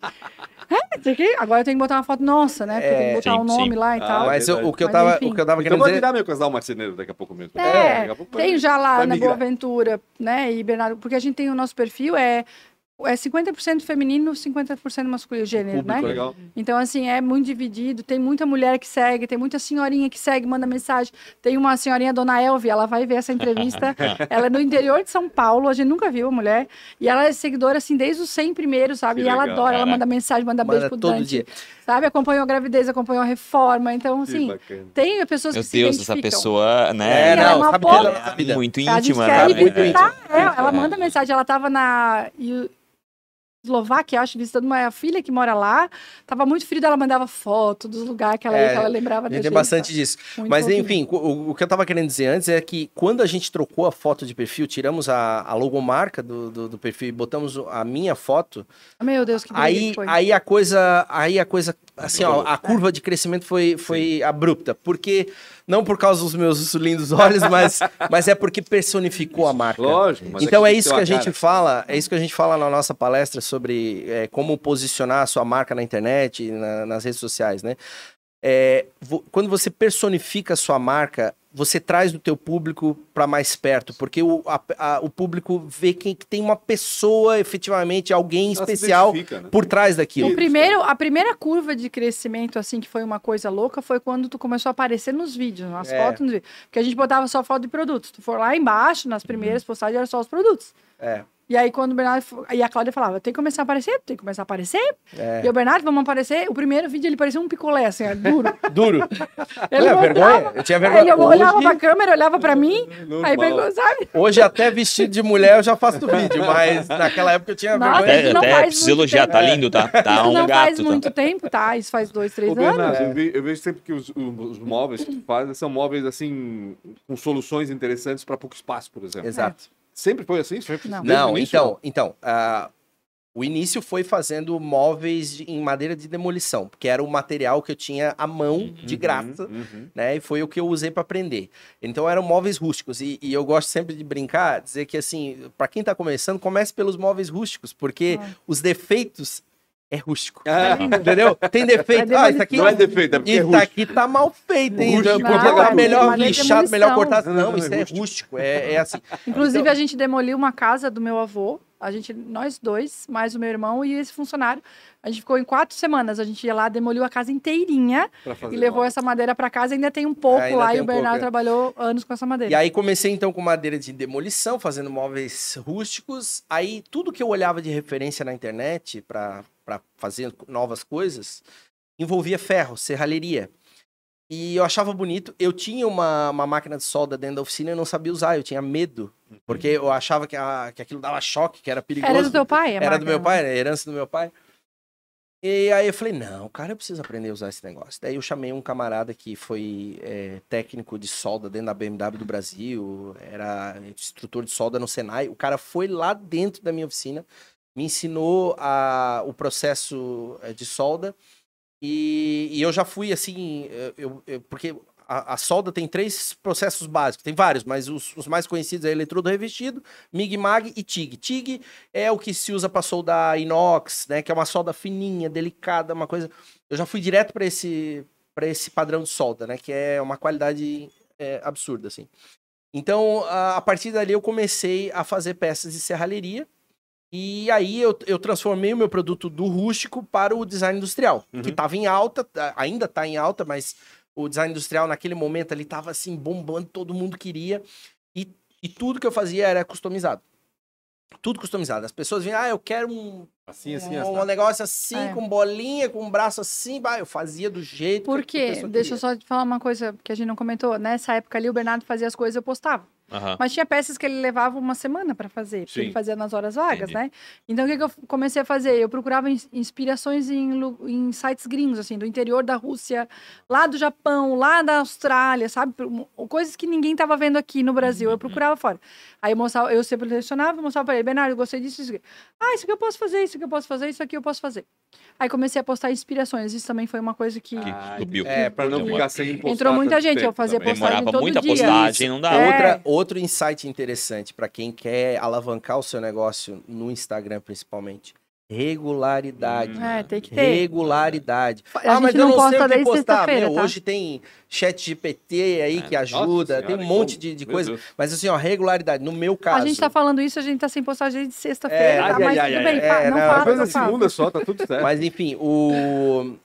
Agora eu tenho que botar uma foto nossa, né? Porque tem que botar sim, um nome sim. lá e tal. Mas verdade. o que eu Mas, tava, enfim. o que eu tava Então querendo vai dizer... virar meu casal marceneiro daqui a pouco mesmo. Daqui a pouco Tem já lá vai na migrar. Boa Ventura, né? E Bernardo, porque a gente tem o nosso perfil, é 50% feminino, 50% masculino, gênero, público, né? Legal. Então, assim, é muito dividido. Tem muita mulher que segue, tem muita senhorinha que segue, manda mensagem. Tem uma senhorinha, Dona Elvia, ela vai ver essa entrevista. Ela é no interior de São Paulo, a gente nunca viu a mulher. E ela é seguidora, assim, desde os 100 primeiros, sabe? Que e ela legal, adora, ela cara. manda mensagem, manda beijo pro todo Dante. dia. Sabe? Acompanhou a gravidez, acompanhou a reforma. Então, Que assim, bacana. tem pessoas Meu que se Deus, essa identificam. pessoa, né? É, não, ela sabe que ela- é vida. muito A gente íntima, quer né? muito visitar ela manda mensagem. Ela tava na Eslováquia, acho, visitando uma filha que mora lá. Tava muito frio, ela mandava foto dos lugares que ela ia, que ela lembrava A da gente gente. tem bastante disso. Muito Mas fofinho. enfim, o que eu tava querendo dizer antes é que quando a gente trocou a foto de perfil, tiramos a logomarca do perfil e botamos a minha foto, Meu Deus, que delícia que foi. aí a coisa, assim, ó, a curva de crescimento foi abrupta, porque não por causa dos meus lindos olhos, mas é porque personificou a marca. Lógico. Mas Então aqui é isso tem que a uma gente cara. fala, é isso que a gente fala na nossa palestra sobre como posicionar a sua marca na internet, nas redes sociais, né? Quando você personifica a sua marca, você traz o teu público para mais perto, porque o público vê que tem uma pessoa, efetivamente, alguém Ela se especial identifica, né? por trás daquilo. A primeira curva de crescimento, assim, que foi uma coisa louca, foi quando tu começou a aparecer nos vídeos, nas fotos nos vídeos. Porque a gente botava só foto de produtos. Tu for lá embaixo, nas primeiras postagens, era só os produtos. E aí, quando o Bernardo... E a Cláudia falava, tem que começar a aparecer, tem que começar a aparecer. E o Bernardo, vamos aparecer. O primeiro vídeo, ele parecia um picolé, assim, ó, duro. Duro. Ele Não, vergonha? Eu tinha vergonha. Aí ele olhava Hoje- pra câmera, olhava pra mim, Normal. aí pegou, sabe? Hoje, até vestido de mulher, eu já faço do vídeo, mas naquela época eu tinha Nossa, vergonha. gente não Até faz preciso muito elogiar, tempo. tá lindo, tá? Tá Isso um não faz gato, muito tá? tempo, tá? Isso faz 2, 3 Ô, anos. Bernardo, eu vejo sempre que os móveis que tu faz são móveis, assim, com soluções interessantes para pouco espaço, por exemplo. Exato. Sempre foi assim? Sempre Não. desde o Não, início? então, o início foi fazendo móveis em madeira de demolição, porque era o material que eu tinha à mão, de graça, né? E foi o que eu usei para aprender. Então eram móveis rústicos. E eu gosto sempre de brincar, dizer que assim, para quem tá começando, comece pelos móveis rústicos, porque os defeitos é rústico. Ah, Entendeu? Tem defeito. É Isso aqui, não é defeito, é porque é isso rústico. aqui tá mal feito, hein? Rústico Podia é tá melhor madeira de lixado, melhor demolição. cortado. Não, Não, isso é é rústico. rústico. É assim. Inclusive, a gente demoliu uma casa do meu avô. Nós dois, mais o meu irmão e esse funcionário. A gente ficou em 4 semanas. A gente ia lá, demoliu a casa inteirinha Pra fazer e levou móveis. essa madeira pra casa. Ainda tem um pouco Ainda lá tem e o um pouco, Bernardo é. trabalhou anos com essa madeira. E aí comecei então com madeira de demolição, fazendo móveis rústicos. Aí tudo que eu olhava de referência na internet para fazer novas coisas envolvia ferro, serralheria. E eu achava bonito. Eu tinha uma máquina de solda dentro da oficina e eu não sabia usar, eu tinha medo. Porque eu achava que aquilo dava choque, que era perigoso. Era do teu pai? Era do meu pai, era a herança do meu pai. E aí eu falei, não, cara, eu preciso aprender a usar esse negócio. Daí eu chamei um camarada que foi técnico de solda dentro da BMW do Brasil, era instrutor de solda no Senai. O cara foi lá dentro da minha oficina, me ensinou o processo de solda. E eu já fui assim, porque a solda tem 3 processos básicos, tem vários, mas os mais conhecidos é eletrodo revestido, MIG, MAG e TIG. TIG é o que se usa para soldar inox, né, que é uma solda fininha, delicada, uma coisa. Eu já fui direto para esse padrão de solda, né, que é uma qualidade absurda, assim. Então, a partir dali eu comecei a fazer peças de serralheria E aí eu transformei o meu produto do rústico para o design industrial, que estava em alta, ainda está em alta, mas o design industrial naquele momento ali estava assim bombando, todo mundo queria. E tudo que eu fazia era customizado. Tudo customizado. As pessoas vinham, eu quero um negócio assim, com bolinha, com um braço assim. Eu fazia do jeito Por que a quê? pessoa Deixa eu queria. só te falar uma coisa que a gente não comentou. Nessa época ali, o Bernardo fazia as coisas, eu postava. Mas tinha peças que ele levava uma semana para fazer, porque ele fazia nas horas vagas, né? Então, o que eu comecei a fazer? Eu procurava inspirações em sites gringos, assim, do interior da Rússia, lá do Japão, lá da Austrália, sabe? Coisas que ninguém tava vendo aqui no Brasil. Eu procurava fora. Aí eu sempre selecionava, mostrava para ele, Bernardo, eu gostei disso, isso aqui. Isso aqui eu posso fazer, isso aqui eu posso fazer, isso aqui eu posso fazer. Aí comecei a postar inspirações. Isso também foi uma coisa que... subiu. Pra não ficar sem postar. Entrou muita gente, eu fazia postagem Demorava todo muita dia. postagem, não dá. Outro insight interessante para quem quer alavancar o seu negócio no Instagram, principalmente. Regularidade. Tem que ter. Regularidade. A gente mas não eu não sei posta o que desde postar. sexta-feira, tá? Hoje tem chat GPT aí que ajuda, tem um monte de coisa. Deus. Mas assim, regularidade. No meu caso... A gente tá falando isso, a gente tá sem postagem desde sexta-feira, tá? Mas tudo bem, não fala, Depois não da fala. segunda só, tá tudo certo. Mas enfim, o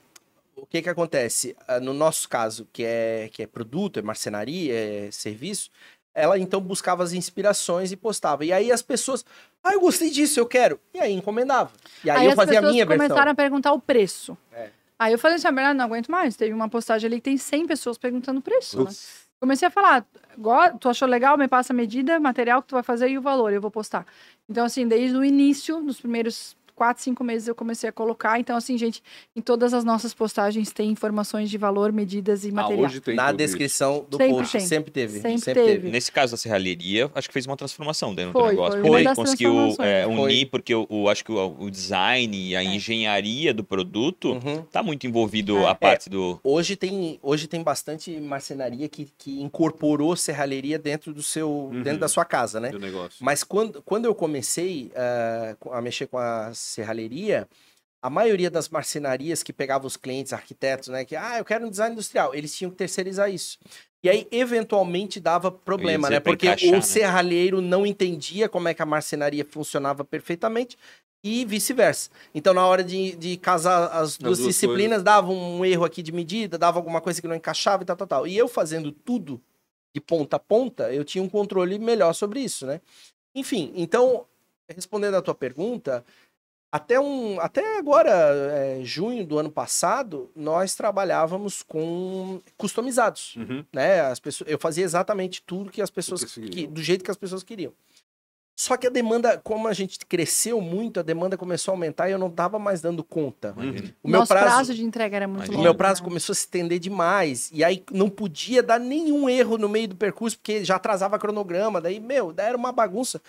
que acontece? No nosso caso, que é produto, é marcenaria, é serviço, ela então buscava as inspirações e postava. E aí as pessoas, eu gostei disso, eu quero. E aí encomendava. E aí eu fazia a minha as pessoas começaram versão. a perguntar o preço. Aí eu falei assim, Bernardo, não aguento mais. Teve uma postagem ali que tem 100 pessoas perguntando o preço, né? Comecei a falar, tu achou legal, me passa a medida, material que tu vai fazer e o valor, eu vou postar. Então, assim, desde o início, nos primeiros 4, 5 meses eu comecei a colocar. Então, assim, gente, em todas as nossas postagens tem informações de valor, medidas e material. Hoje tem Na tudo descrição do Sempre post, tem. sempre teve. Sempre teve. Nesse caso da serralheria, acho que fez uma transformação dentro do Foi, negócio. foi Porque uma daí das conseguiu transformações. unir, porque acho que o design e a engenharia do produto tá muito envolvido a parte do... Hoje tem bastante marcenaria que incorporou serralheria dentro dentro da sua casa, né? do negócio. Mas quando eu comecei a mexer com a serralheria, a maioria das marcenarias que pegavam os clientes, arquitetos, né? Que, eu quero um design industrial. Eles tinham que terceirizar isso. E aí, eventualmente, dava problema, dizer, né? pra Porque encaixar, o né? serralheiro não entendia como é que a marcenaria funcionava perfeitamente e vice-versa. Então, na hora de casar as duas disciplinas, dava um erro aqui de medida, dava alguma coisa que não encaixava e tal. E eu fazendo tudo de ponta a ponta, eu tinha um controle melhor sobre isso, né? Enfim, então, respondendo a tua pergunta... Até agora, junho do ano passado, nós trabalhávamos com customizados, né? Eu fazia exatamente tudo que as pessoas do jeito que as pessoas queriam. Só que a demanda, como a gente cresceu muito, a demanda começou a aumentar e eu não estava mais dando conta. O meu prazo de entrega era muito longo. O meu prazo começou a se estender demais. E aí não podia dar nenhum erro no meio do percurso, porque já atrasava cronograma. Daí era uma bagunça.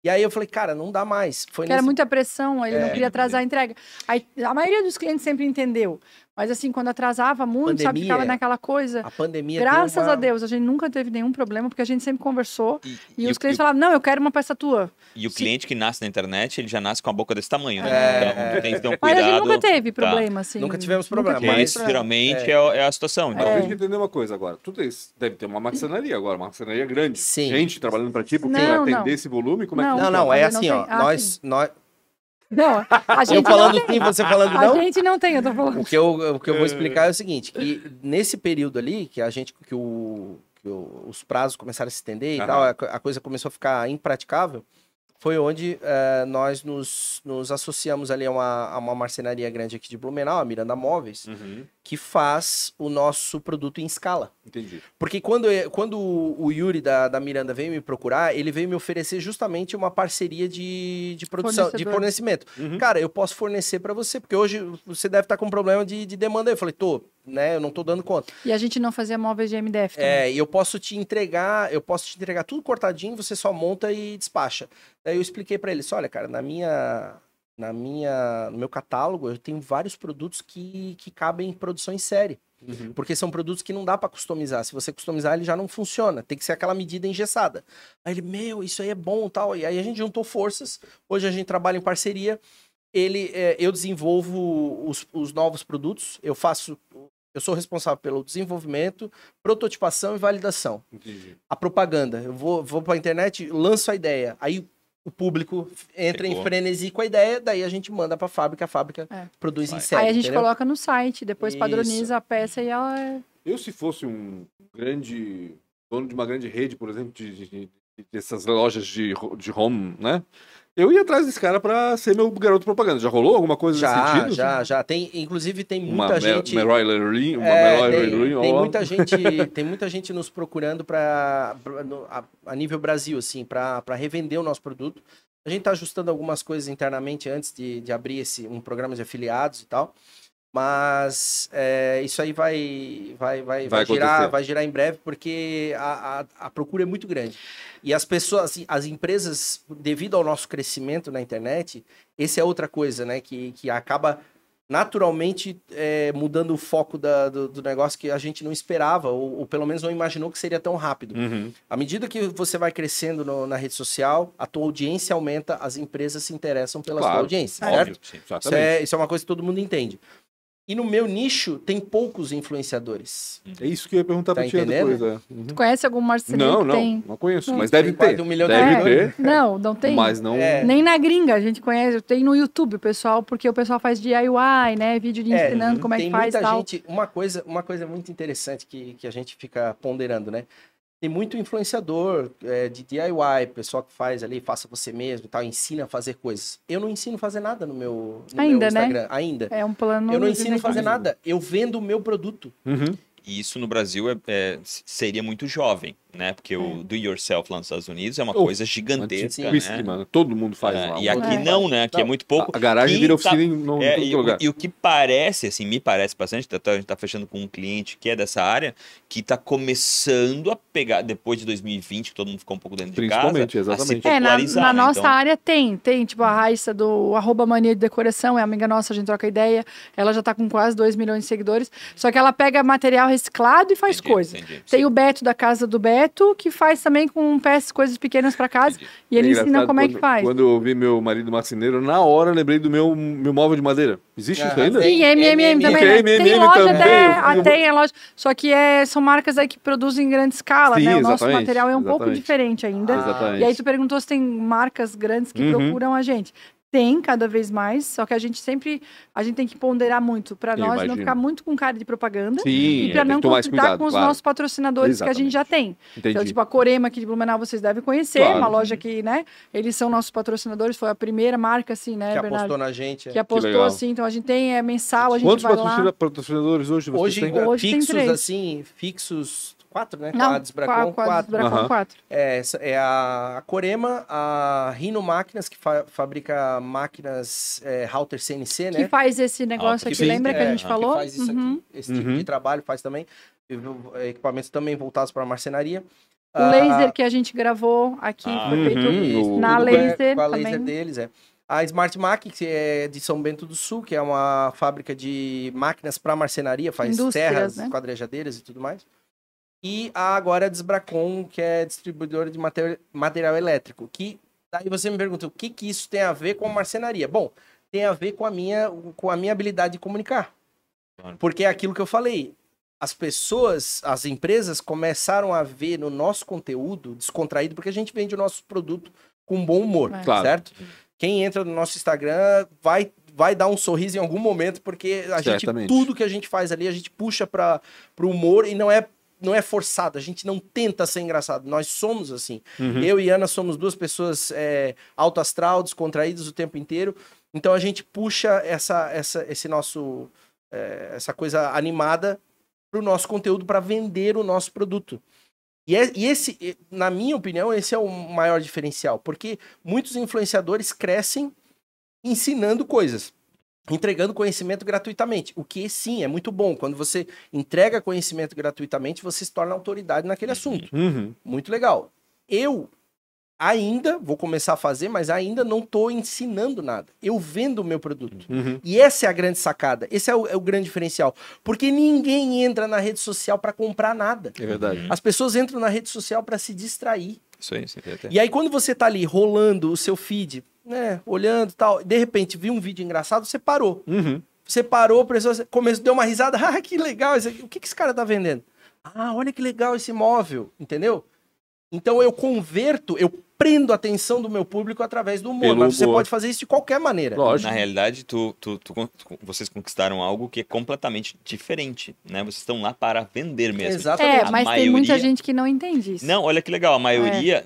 E aí eu falei, cara, não dá mais. Era muita pressão, ele não queria atrasar a entrega. Aí, a maioria dos clientes sempre entendeu. Mas assim, quando atrasava muito, sabe, ficava naquela coisa. A pandemia Graças a Deus, a gente nunca teve nenhum problema, porque a gente sempre conversou. E os clientes falavam, não, eu quero uma peça tua. E o cliente que nasce na internet, ele já nasce com a boca desse tamanho, né? Então, tu tem que ter um cuidado. Mas a gente nunca teve problema, assim. Nunca tivemos problema. Porque isso, geralmente, é a situação. Então, Tem que entender uma coisa agora. Tudo isso deve ter uma marcenaria agora, uma marcenaria grande. Sim. Gente trabalhando pra ti, porque Não, vai atender não. esse volume, como é que Não, funciona? Não, é Não assim, tem. ó. Nós... Não, a gente Eu falando não tem. sim, você falando A não? gente não tem, eu tô falando. O que eu vou explicar é o seguinte, que nesse período ali, os prazos começaram a se estender e tal, a coisa começou a ficar impraticável, foi onde nós nos associamos ali a uma marcenaria grande aqui de Blumenau, a Miranda Móveis, que faz o nosso produto em escala. Entendi. Porque quando o Yuri da Miranda veio me procurar, ele veio me oferecer justamente uma parceria de produção, de fornecimento. Cara, eu posso fornecer para você, porque hoje você deve estar com problema de demanda. Eu falei, né? Eu não tô dando conta. E a gente não fazia móveis de MDF também. E eu posso te entregar tudo cortadinho, você só monta e despacha. Daí eu expliquei para ele, olha, cara, no meu catálogo eu tenho vários produtos que cabem em produção em série. Porque são produtos que não dá para customizar. Se você customizar, ele já não funciona. Tem que ser aquela medida engessada. Aí ele, isso aí é bom, tal. E aí a gente juntou forças. Hoje a gente trabalha em parceria. Eu desenvolvo os novos produtos. Eu sou responsável pelo desenvolvimento, prototipação e validação. Entendi. A propaganda. Eu vou para a internet, lanço a ideia. Aí o público entra em Pegou. frenesi com a ideia, daí a gente manda pra fábrica, a fábrica produz em série. Aí a gente entendeu? coloca no site, depois Isso. padroniza a peça e ela é... Eu, se fosse um grande dono de uma grande rede, por exemplo, dessas lojas de home, né? Eu ia atrás desse cara pra ser meu garoto propaganda. Já rolou alguma coisa nesse sentido? Já. Inclusive tem Uma muita gente... tem muita gente nos procurando a nível Brasil, assim, para revender o nosso produto. A gente está ajustando algumas coisas internamente antes de abrir um programa de afiliados e tal. Mas isso aí vai girar em breve, porque a procura é muito grande. E as pessoas, assim, as empresas, devido ao nosso crescimento na internet, essa é outra coisa, né? Que acaba naturalmente mudando o foco do negócio que a gente não esperava, ou pelo menos não imaginou que seria tão rápido. Uhum. À medida que você vai crescendo na rede social, a tua audiência aumenta, as empresas se interessam pela sua audiência, certo? Sim. Isso é uma coisa que todo mundo entende. E no meu nicho, tem poucos influenciadores. É isso que eu ia perguntar pra ti entendendo? depois. Uhum. Tu conhece algum marceneiro que tem? Não conheço, Não. mas deve Tem quase ter. 1 milhão de Deve seguidores. ter, Não tem. mas não... Nem na gringa a gente conhece, tem no YouTube o pessoal, porque o pessoal faz DIY, né? Vídeo de ensinando como é que tem faz e muita tal. gente, uma coisa muito interessante que a gente fica ponderando, né? Tem muito influenciador de DIY, pessoal que faz ali, faça você mesmo e tal, ensina a fazer coisas. Eu não ensino a fazer nada no meu Instagram. Ainda. É um plano... Eu não ensino a fazer nada. Eu vendo o meu produto. Uhum. E isso no Brasil seria muito jovem, né? Porque o do yourself lá nos Estados Unidos é uma Oh, coisa gigantesca, Whisky, né? mano. Todo mundo faz lá. E aqui não, né? Aqui é muito pouco. A garagem E vira oficina em todo lugar. E o que parece, assim, me parece bastante, a gente tá fechando com um cliente que é dessa área, que tá começando a pegar, depois de 2020, que todo mundo ficou um pouco dentro de casa, Principalmente, exatamente. a se popularizar, na né? nossa Então, área tem, tipo a Raíssa do @mania de decoração, é amiga nossa, a gente troca ideia, ela já tá com quase 2 milhões de seguidores, só que ela pega material reciclado e faz coisa. entendi, Tem sim. o Beto da casa do Beto, que faz também com peças, coisas pequenas pra casa, Entendi. e ele ensina engraçado como é que faz. Quando eu vi meu marido marceneiro, na hora eu lembrei do meu móvel de madeira. Existe isso ainda? Sim, MMM também, Tem né? MMM Tem loja também. tem a loja, só que são marcas aí que produzem em grande escala, Sim, né? O nosso exatamente, material é um pouco exatamente. diferente ainda. Exatamente. E aí tu perguntou se tem marcas grandes que procuram a gente. Tem cada vez mais, só que a gente tem que ponderar muito para Eu nós imagino. não ficar muito com cara de propaganda Sim, e para tem não que tomar mais conflitar cuidado, com os claro. nossos patrocinadores que a gente já tem. Entendi. Então, tipo, a Corema aqui de Blumenau vocês devem conhecer, Claro. uma loja que, né, eles são nossos patrocinadores, foi a primeira marca, assim, né, Que Bernardo? apostou na gente. Que apostou, legal. assim, então a gente tem mensal, a gente Quantos vai lá. patrocinadores hoje vocês Hoje, têm? Hoje tem fixos, 3. assim, fixos 4, né? Não, Quadros, Bracon, 4. Bracon Aham. 4. É a Corema, a Rhino Máquinas, que fabrica máquinas router CNC, né? Que faz esse negócio que aqui, fez- lembra que a gente que falou? faz isso Uhum. aqui, esse tipo de trabalho faz também. Equipamentos também voltados para marcenaria. O laser que a gente gravou aqui foi feito uhum, na tudo laser com a também. laser deles, A Smart Mac, que é de São Bento do Sul, que é uma fábrica de máquinas para marcenaria, faz Indústrias, serras, né? quadrejadeiras e tudo mais. E agora a Desbracon, que é distribuidora de material elétrico. Que daí você me pergunta, o que isso tem a ver com marcenaria? Bom, tem a ver com a minha habilidade de comunicar. Claro. Porque é aquilo que eu falei. As pessoas, as empresas começaram a ver no nosso conteúdo descontraído, porque a gente vende o nosso produto com bom humor, Claro. certo? Quem entra no nosso Instagram vai dar um sorriso em algum momento, porque Certamente. tudo que a gente faz ali, a gente puxa para o humor e não é forçado, a gente não tenta ser engraçado, nós somos assim. Uhum. Eu e Ana somos duas pessoas alto astral, descontraídas o tempo inteiro, então a gente puxa essa coisa animada para o nosso conteúdo, para vender o nosso produto. E esse, na minha opinião, esse é o maior diferencial, porque muitos influenciadores crescem ensinando coisas, entregando conhecimento gratuitamente, o que sim, é muito bom. Quando você entrega conhecimento gratuitamente, você se torna autoridade naquele assunto. Uhum. Muito legal. Eu ainda vou começar a fazer, mas ainda não estou ensinando nada. Eu vendo o meu produto. Uhum. E essa é a grande sacada. Esse é o grande diferencial. Porque ninguém entra na rede social para comprar nada. É verdade. As pessoas entram na rede social para se distrair. Isso aí, sim. E aí, quando você tá ali rolando o seu feed, né, olhando e tal, de repente viu um vídeo engraçado, você parou. Uhum. Você parou, começou, deu uma risada, ah, que legal, isso aqui. O que esse cara tá vendendo? Ah, olha que legal esse móvel, entendeu? Então eu converto, eu prendo a atenção do meu público através do humor. Pelo Mas você humor. pode fazer isso de qualquer maneira. Lógico. Na realidade, vocês conquistaram algo que é completamente diferente, né? Vocês estão lá para vender mesmo. Exatamente. A mas tem muita maioria- gente que não entende isso. Não, olha que legal, a maioria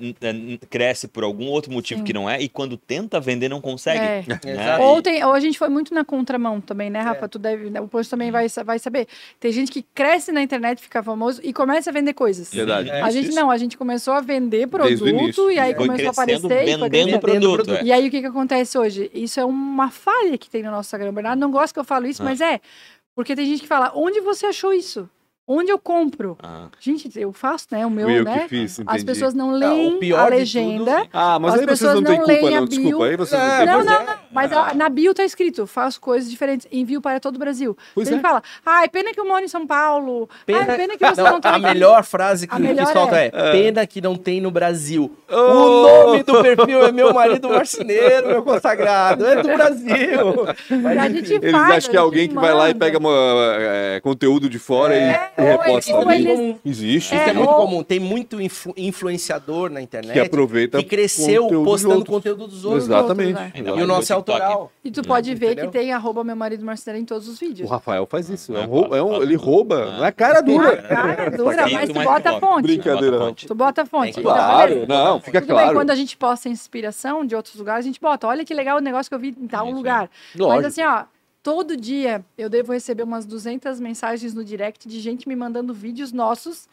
cresce por algum outro motivo Sim. que não é, e quando tenta vender não consegue. É. Né? Exato. Ou a gente foi muito na contramão também, né, Rafa? Tu deve, o Posto também vai saber. Tem gente que cresce na internet, fica famoso e começa a vender coisas. Verdade. É. A gente não, a gente começou a vender Desde o início. produto e aí Foi começou a crescendo aparecer. E foi vendendo crescendo. produto. produto. é. E aí, o que acontece hoje? Isso é uma falha que tem no nosso Instagram. O Bernardo não gosta que eu falo isso, mas porque tem gente que fala, onde você achou isso? Onde eu compro? Ah. Gente, eu faço, né? O meu, Fui eu né? que fiz, entendi. As pessoas não Não, leem o pior a de legenda. tudo, Ah, mas As aí vocês pessoas não têm não culpa, leem a não. Desculpa, bio. aí vocês Não, não têm Não, culpa. não. Mas na bio tá escrito, faço coisas diferentes, envio para todo o Brasil. Pois Ele é. fala, ai, pena que eu moro em São Paulo. Ai, pena que você não tá a aqui. melhor frase que A melhor que solta é, é pena que não tem no Brasil. Oh! O nome do perfil é meu marido marceneiro, meu consagrado. É do Brasil. Mas, E a enfim, gente Eles faz, acham que é a alguém gente que vai lá e manda. pega conteúdo de fora e ou reposta ou ali. eles- Existe. Isso é muito ou- comum. Tem muito influenciador na internet Que aproveita que cresceu conteúdo de postando outros. conteúdo dos outros. Exatamente. né? Ainda E mais o nosso é no TikTok. autoral. E tu pode ver Entendeu? que tem @meu marido marceneiro em todos os O vídeos. Rafael faz isso. É, Ele rouba na cara dura. Cara, dura, Quem mas tu tu mais bota a coloca? fonte. Brincadeira. Bota a fonte. Tu bota a fonte. Tem Então, Claro, beleza. não, fica Tudo bem, claro. quando a gente posta inspiração de outros lugares, a gente bota. Olha que legal o negócio que eu vi em tal Isso, lugar. Lógico. Mas assim, ó, todo dia eu devo receber umas 200 mensagens no direct de gente me mandando vídeos nossos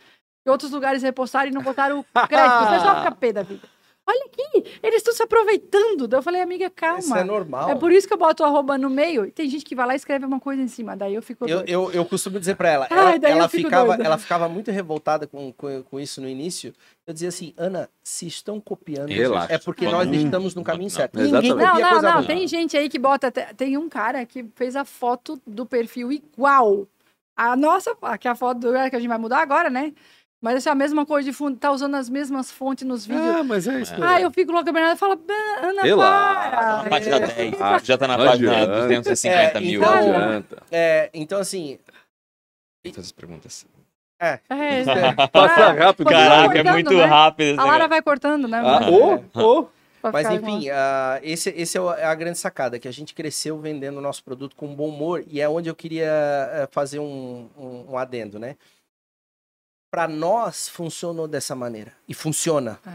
que outros lugares repostaram e não botaram o crédito. O pessoal fica pé da vida. Olha aqui, eles estão se aproveitando. Daí eu falei, amiga, calma. Isso é normal. É por isso que eu boto o arroba no meio. E tem gente que vai lá e escreve uma coisa em cima. Daí eu fico. Eu costumo dizer pra ela, Ai, daí eu fico doida. ela ficava muito revoltada com isso no início. Eu dizia assim, Ana, se estão copiando, Relaxa. é porque Todo nós mundo. estamos no caminho Não, certo. não. Ninguém Exatamente. copia Não, coisa não, boa. tem gente aí que bota. Tem um cara que fez a foto do perfil igual. A nossa, que é a foto do que a gente vai mudar agora, né? Mas assim, a mesma coisa de fundo, tá usando as mesmas fontes nos vídeos. Ah, mas é isso. Ah, eu fico louca, a Bernarda fala, Ana, Relaxa. para. Na página 10, já tá na Não página adianta. 250 mil. Não então- adianta. Então, assim, Todas as perguntas. É, Passa rápido. Continua Caraca, é cortando, muito né? rápido esse A Lara negócio. vai cortando, né? Pra mas ficar enfim, esse é a grande sacada, que a gente cresceu vendendo o nosso produto com bom humor, e é onde eu queria fazer um adendo, né? Para nós funcionou dessa maneira, e funciona. É.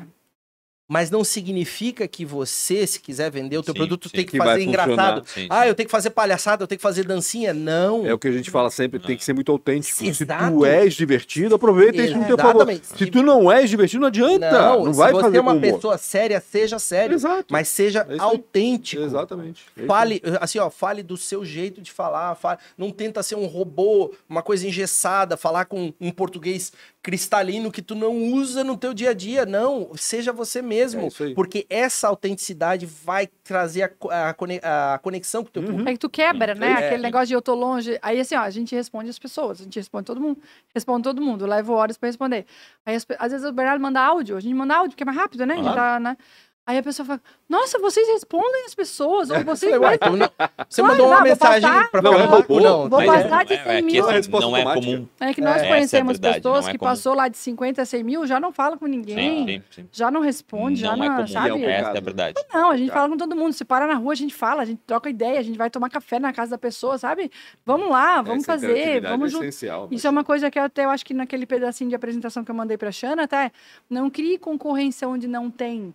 Mas não significa que você, se quiser vender o teu Sim, produto, sim. tem que Que vai fazer engraçado. funcionar. Sim, Ah, sim. eu tenho que fazer palhaçada, eu tenho que fazer dancinha. Não. É o que a gente fala sempre, tem que ser muito autêntico. Exato. Se tu és divertido, aproveita isso no teu favor. Exatamente. Se tu não és divertido, não adianta. Não, se vai você fazer é uma com humor. pessoa séria, seja sério. Exato. Mas seja É isso aí. autêntico. Exatamente. É isso Fale, assim, ó, fale do seu jeito de falar, não tenta ser um robô, uma coisa engessada, falar com um português cristalino que tu não usa no teu dia a dia, não, seja você mesmo, É isso aí. porque essa autenticidade vai trazer a conexão com o teu público. É que tu quebra, né? É. Aquele negócio de eu tô longe. Aí, assim, ó, a gente responde as pessoas, a gente responde todo mundo. Responde todo mundo, eu levo horas pra responder. Aí, às vezes, o Bernardo manda áudio, a gente manda áudio, porque é mais rápido, né? A gente tá, né? Aí a pessoa fala, nossa, vocês respondem as pessoas, ou vocês... Falei, ué, então você Claro, mandou uma não, vou mensagem passar. pra Não, falar, é robô. não, Vou Mas passar de é 100 que mil. assim, resposta não é automática. comum. É que nós Essa é a conhecemos verdade, pessoas não é que comum. passou lá de 50 a 100 mil, já não fala com ninguém, Sim, sim. já não responde, já Não é não, comum. sabe? Essa é a verdade. Não, a gente fala com todo mundo. Se para na rua, a gente fala, a gente troca ideia, a gente vai tomar café na casa da pessoa, sabe? Vamos lá, vamos Essa fazer, interatividade vamos é junto. essencial. Isso é uma coisa que eu acho que naquele pedacinho de apresentação que eu mandei pra Xana, até não crie concorrência onde não tem,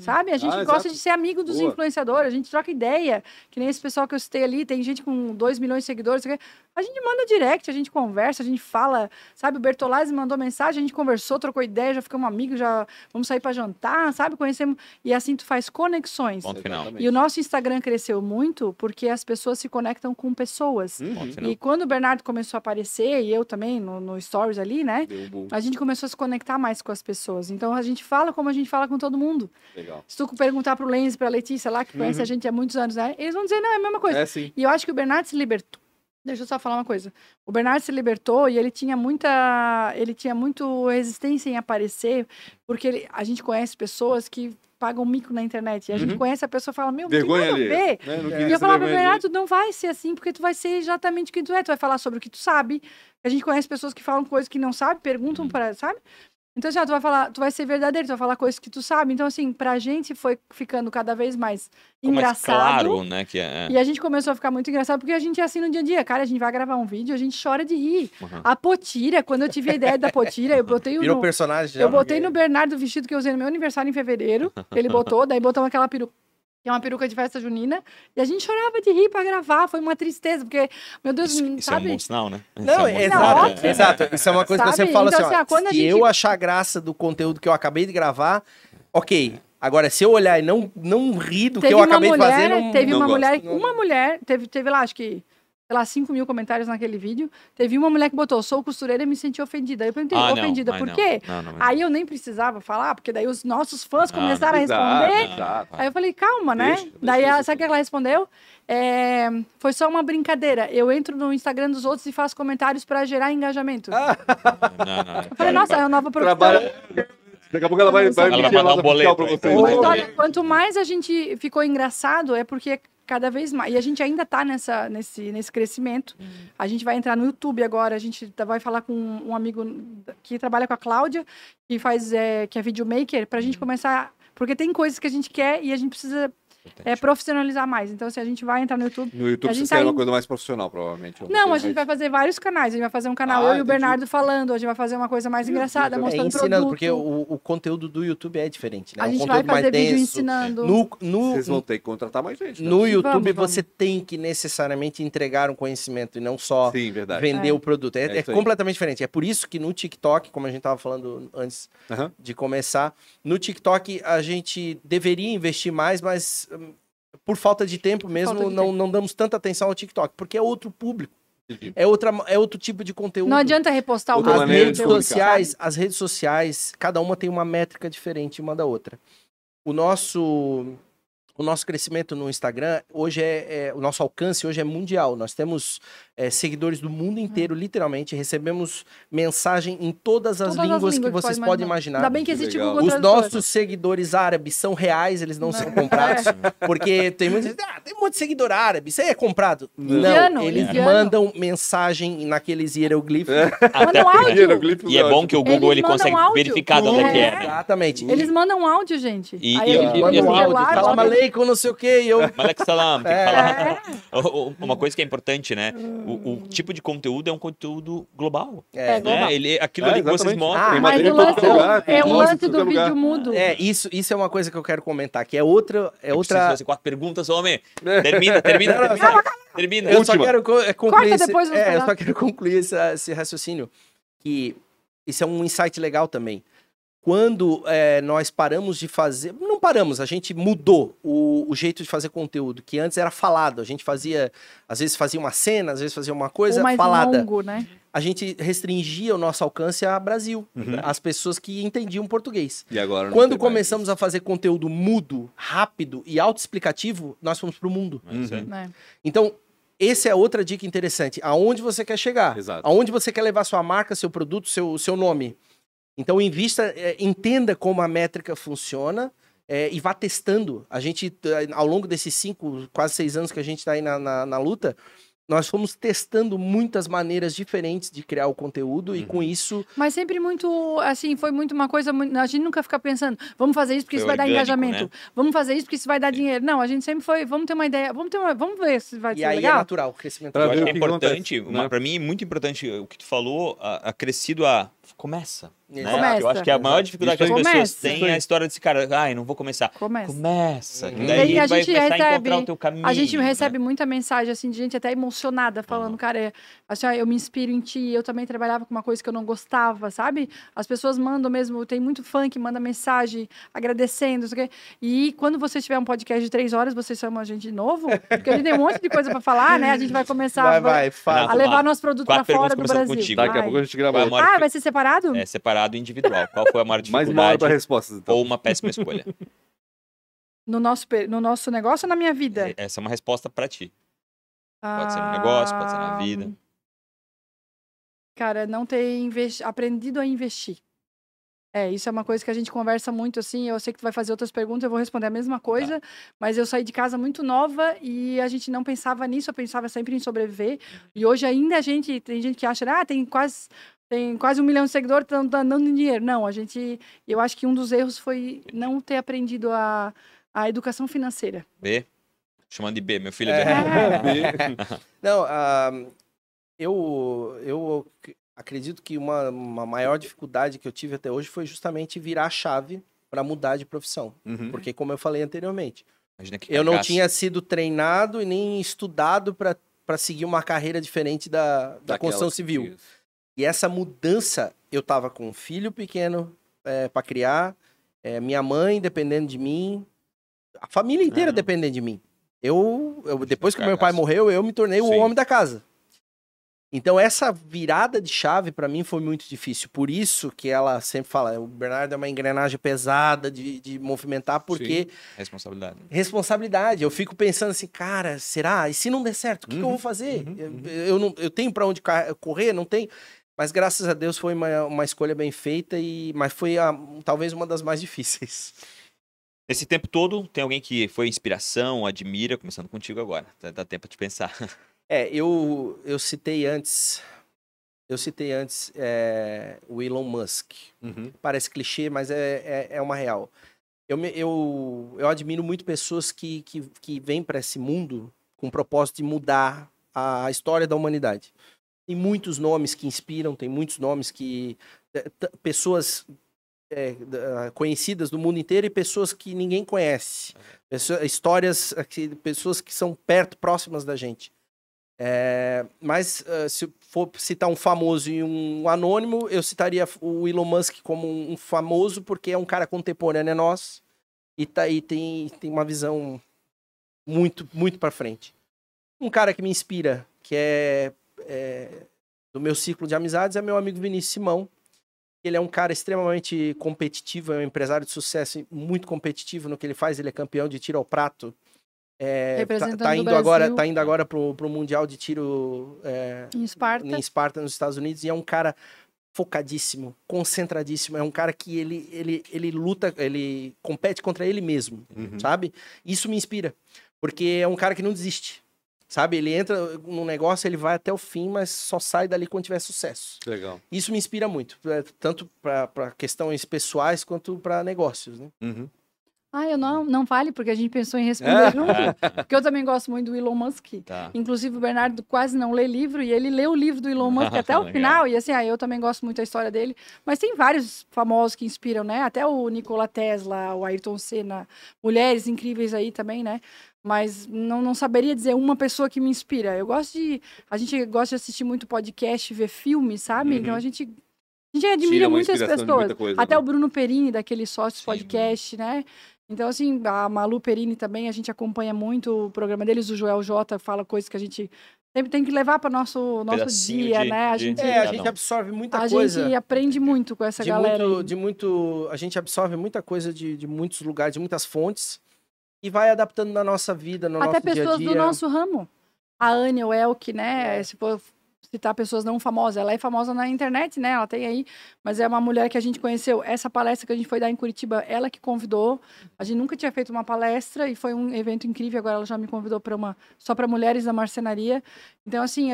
sabe? A gente gosta exato. de ser amigo dos Boa. influenciadores, a gente troca ideia, que nem esse pessoal que eu citei ali, tem gente com 2 milhões de seguidores, a gente manda direct, a gente conversa, a gente fala, sabe? O Bertolazzi mandou mensagem, a gente conversou, trocou ideia, já ficamos amigos, já vamos sair pra jantar, sabe? Conhecemos, e assim tu faz conexões. Ponto final. Exatamente. E o nosso Instagram cresceu muito porque as pessoas se conectam com pessoas. Ponto final. E quando o Bernardo começou a aparecer, e eu também, no Stories ali, né? Deu um boom. A gente começou a se conectar mais com as pessoas. Então a gente fala como a gente fala com todo mundo. Legal. Se tu perguntar pro Lenz, pra Letícia lá, que conhece a gente há muitos anos, né? Eles vão dizer, não, é a mesma coisa. É sim. E eu acho que o Bernardo se libertou. Deixa eu só falar uma coisa. O Bernardo se libertou e ele tinha muito resistência em aparecer, porque a gente conhece pessoas que pagam mico na internet. E a gente conhece a pessoa e fala, meu, Vergonha não tem nada a ali. ver. Né? Não E queria eu ser falava, vergonha Bernardo, tu não vai ser assim, porque tu vai ser exatamente o que tu é. Tu vai falar sobre o que tu sabe. A gente conhece pessoas que falam coisas que não sabem, perguntam para, sabe? Então, assim, ó, tu vai ser verdadeiro, tu vai falar coisas que tu sabe. Então, assim, pra gente foi ficando cada vez mais engraçado. Claro, né? Que é. E a gente começou a ficar muito engraçado, porque a gente é assim no dia a dia. Cara, a gente vai gravar um vídeo, a gente chora de rir. Uhum. A Potira, quando eu tive a ideia da Potira, eu botei Virou no... personagem já. Eu botei no Bernardo o vestido que eu usei no meu aniversário em fevereiro. Ele botou, daí botamos aquela peruca, que é uma peruca de festa junina. E a gente chorava de rir pra gravar. Foi uma tristeza, porque, meu Deus, Isso sabe? é um bom sinal, né? Não, Isso é um bom exato, sinal. exato. Isso é uma coisa que eu Sabe? sempre falo Então, assim, ó, assim, ó, quando a se gente- eu achar graça do conteúdo que eu acabei de gravar, ok. Agora, se eu olhar e não rir do que eu acabei de fazer, não teve não uma gosto. mulher, Não- uma mulher, teve lá, acho que, sei lá, 5.000 comentários naquele vídeo. Teve uma mulher que botou, sou costureira e me senti ofendida. Aí eu perguntei, Ah, não. ofendida Ai, por não. quê? Não. Aí eu nem precisava falar, porque daí os nossos fãs Ah, começaram a Exato, responder. exato. Aí eu falei, calma, né? Deixa Daí, isso sabe o que ela respondeu? Foi só uma brincadeira. Eu entro no Instagram dos outros e faço comentários pra gerar engajamento. Não. Eu falei, nossa, é uma nova profissão. Trabalha... Daqui a pouco ela vai Ela vai emitir a mandar nota um boleto fiscal pra aí. vocês. Mas Ô, olha, quanto mais a gente ficou engraçado, é porque cada vez mais. E a gente ainda tá nesse crescimento. A gente vai entrar no YouTube agora, a gente vai falar com um amigo que trabalha com a Cláudia, que é videomaker, pra gente começar. Porque tem coisas que a gente quer e a gente precisa profissionalizar mais. Então, assim, a gente vai entrar no YouTube. No YouTube A gente você quer tá uma em- coisa mais profissional, provavelmente. ou Não, a tem gente mais- vai fazer vários canais. A gente vai fazer um canal, Ah, eu e o entendi. Bernardo falando. A gente vai fazer uma coisa mais engraçada, Deus. mostrando ensinando, produto. porque o conteúdo do YouTube é diferente, né? A É um gente vai conteúdo mais fazer vídeo denso. ensinando. Vocês vão ter que contratar mais gente. né? No YouTube Vamos. você tem que necessariamente entregar um conhecimento e não só Sim, verdade. vender É. o produto. É isso aí. completamente diferente. É por isso que no TikTok, como a gente estava falando antes Aham. de começar, no TikTok a gente deveria investir mais, mas por falta de tempo mesmo, falta de não damos tanta atenção ao TikTok, porque é outro público. Entendi. É outro tipo de conteúdo. Não adianta repostar o Outra As mesmo maneira de redes conteúdo, comunicar. sociais, as redes sociais, cada uma tem uma métrica diferente uma da outra. O nosso crescimento no Instagram hoje o nosso alcance hoje é mundial. Nós temos seguidores do mundo inteiro, literalmente. Recebemos mensagem em todas as línguas que vocês podem imaginar. Ainda bem que Que existe legal. Google Os Tradutor. nossos seguidores árabes são reais, eles não são comprados. Porque tem muitos que dizem, tem um monte de seguidor árabe, isso aí é comprado. Indiano, não, eles indiano. mandam mensagem naqueles hieroglifos. Mandam um áudio. Hieroglifos E é bom que o Google ele Eles mandam consegue áudio. verificar de onde é que é. né? Exatamente. Eles mandam um áudio, gente. E- Aí e- eu- e- eu Manda um assim, áudio, guardo, salam aleikum, não sei o quê, e eu... Malek Salam, tem que É. falar. Uma coisa que é importante, né? O tipo de conteúdo é um conteúdo global. É, né? global. Aquilo ali que vocês exatamente. mostram. Ah, Mas madeira o em todo lance, lugar, tem é o isso em lance todo do lugar. vídeo mudo. Isso é uma coisa que eu quero comentar, que é outra... Eu preciso fazer 4 perguntas, homem. Termina. Termina. Eu só Última. quero concluir Corta esse, depois, vamos eu falar. só quero concluir esse raciocínio, que isso é um insight legal também. Quando nós paramos de fazer... Não paramos, a gente mudou o jeito de fazer conteúdo, que antes era falado. A gente fazia... Às vezes fazia uma cena, às vezes fazia uma coisa Ou mais falada. longo, né? A gente restringia o nosso alcance a Brasil. As pessoas que entendiam português. E agora não Quando tem mais começamos a fazer conteúdo mudo, rápido e autoexplicativo, nós fomos pro mundo. Isso aí. Né? Então, essa é outra dica interessante. Aonde você quer chegar? Exato. Aonde você quer levar sua marca, seu produto, seu nome? Então, invista, entenda como a métrica funciona e vá testando. A gente, ao longo desses 5, quase 6 anos que a gente está aí na luta, nós fomos testando muitas maneiras diferentes de criar o conteúdo e com isso... Mas sempre muito, assim, foi muito uma coisa, a gente nunca fica pensando, vamos fazer isso porque Foi isso vai dar orgânico, engajamento, né? vamos fazer isso porque isso vai dar dinheiro. Não, a gente sempre foi, vamos ter uma ideia, vamos ver se vai E ser aí é legal. natural o crescimento. Pra Eu ver acho o que é que importante, acontece, né? pra mim é muito importante o que tu falou, a crescido a começa. Né? Começa. Eu acho que a maior dificuldade que as Isso aí. pessoas Começa. têm é a história desse cara, ai, não vou começar. Começa. Começa. Que Uhum. daí E a vai gente começar a recebe, encontrar o teu caminho. a gente né? recebe muita mensagem, assim, de gente até emocionada, falando, cara, assim, ó, eu me inspiro em ti, eu também trabalhava com uma coisa que eu não gostava, sabe? As pessoas mandam mesmo, tem muito fã que manda mensagem agradecendo, não sei o quê. E quando você tiver um podcast de 3 horas, vocês chamam a gente de novo, porque a gente tem um monte de coisa pra falar, né? A gente vai começar fala. a levar nosso produto pra Quatro fora do perguntas começando Brasil. contigo. Daqui a Vai. pouco a gente grava Vai, outro. amor. Vai ser separado? É separado e individual. Qual foi a maior Mais uma hora dificuldade para respostas, então. ou uma péssima escolha? No nosso negócio ou na minha vida? Essa é uma resposta pra ti. Pode ser no negócio, pode ser na vida. Cara, não ter aprendido a investir. Isso é uma coisa que a gente conversa muito, assim, eu sei que tu vai fazer outras perguntas, eu vou responder a mesma coisa, mas eu saí de casa muito nova e a gente não pensava nisso, eu pensava sempre em sobreviver, e hoje ainda tem gente que acha, tem quase tem quase 1 milhão de seguidores, estão dando dinheiro. Não, eu acho que um dos erros foi não ter aprendido a educação financeira. B? Chamando de B, meu filho é B. Não, eu acredito que uma maior dificuldade que eu tive até hoje foi justamente virar a chave para mudar de profissão. Porque, como eu falei anteriormente, eu não tinha sido treinado e nem estudado para seguir uma carreira diferente da construção civil. E essa mudança, eu tava com um filho pequeno para criar, minha mãe dependendo de mim, a família inteira dependendo de mim. Depois que meu pai morreu, eu me tornei o homem da casa. Então, essa virada de chave, para mim, foi muito difícil. Por isso que ela sempre fala, o Bernardo é uma engrenagem pesada de movimentar, porque... Sim. Responsabilidade. Eu fico pensando assim, cara, será? E se não der certo, o que eu vou fazer? Eu tenho para onde correr? Não tenho. Mas, graças a Deus, foi uma escolha bem feita, mas foi talvez uma das mais difíceis. Esse tempo todo, tem alguém que foi inspiração, admira, começando contigo agora. Dá tempo de pensar. Eu citei antes o Elon Musk. Parece clichê, mas é uma real. Eu admiro muito pessoas que vêm para esse mundo com o propósito de mudar a história da humanidade. Tem muitos nomes que inspiram, tem muitos nomes que... pessoas conhecidas do mundo inteiro e pessoas que ninguém conhece. Pessoas que são próximas da gente. Mas se for citar um famoso e um anônimo, eu citaria o Elon Musk como um famoso porque é um cara contemporâneo a nós e tem uma visão muito, muito para frente. Um cara que me inspira, que é do meu ciclo de amizades, é meu amigo Vinícius Simão. Ele é um cara extremamente competitivo, é um empresário de sucesso muito competitivo no que ele faz, ele é campeão de tiro ao prato. Tá indo agora pro Mundial de Tiro em Esparta, nos Estados Unidos, e é um cara focadíssimo, concentradíssimo, é um cara que ele luta, ele compete contra ele mesmo, sabe? Isso me inspira, porque é um cara que não desiste, sabe? Ele entra num negócio, ele vai até o fim, mas só sai dali quando tiver sucesso. Legal. Isso me inspira muito, tanto para questões pessoais quanto para negócios, né? Eu não vale, porque a gente pensou em responder junto. Porque eu também gosto muito do Elon Musk. Tá. Inclusive, o Bernardo quase não lê livro, e ele leu o livro do Elon Musk até o final. E assim, eu também gosto muito da história dele. Mas tem vários famosos que inspiram, né? Até o Nikola Tesla, o Ayrton Senna, mulheres incríveis aí também, né? Mas não saberia dizer uma pessoa que me inspira. A gente gosta de assistir muito podcast, ver filmes, sabe? Então a gente admira muitas pessoas. Até o Bruno Perini, daquele Sócios Podcast, né? Então, assim, a Malu Perini também, a gente acompanha muito o programa deles, o Joel J fala coisas que a gente sempre tem que levar para nosso dia, né? A gente absorve muita coisa. A gente aprende muito com essa galera. A gente absorve muita coisa de muitos lugares, de muitas fontes, e vai adaptando na nossa vida, no nosso dia a dia. Até pessoas do nosso ramo. A Anne Welk, né? Se for citar pessoas não famosas, ela é famosa na internet, né? Ela tem aí, mas é uma mulher que a gente conheceu. Essa palestra que a gente foi dar em Curitiba, ela que convidou. A gente nunca tinha feito uma palestra e foi um evento incrível. Agora ela já me convidou só para mulheres da marcenaria. Então, assim,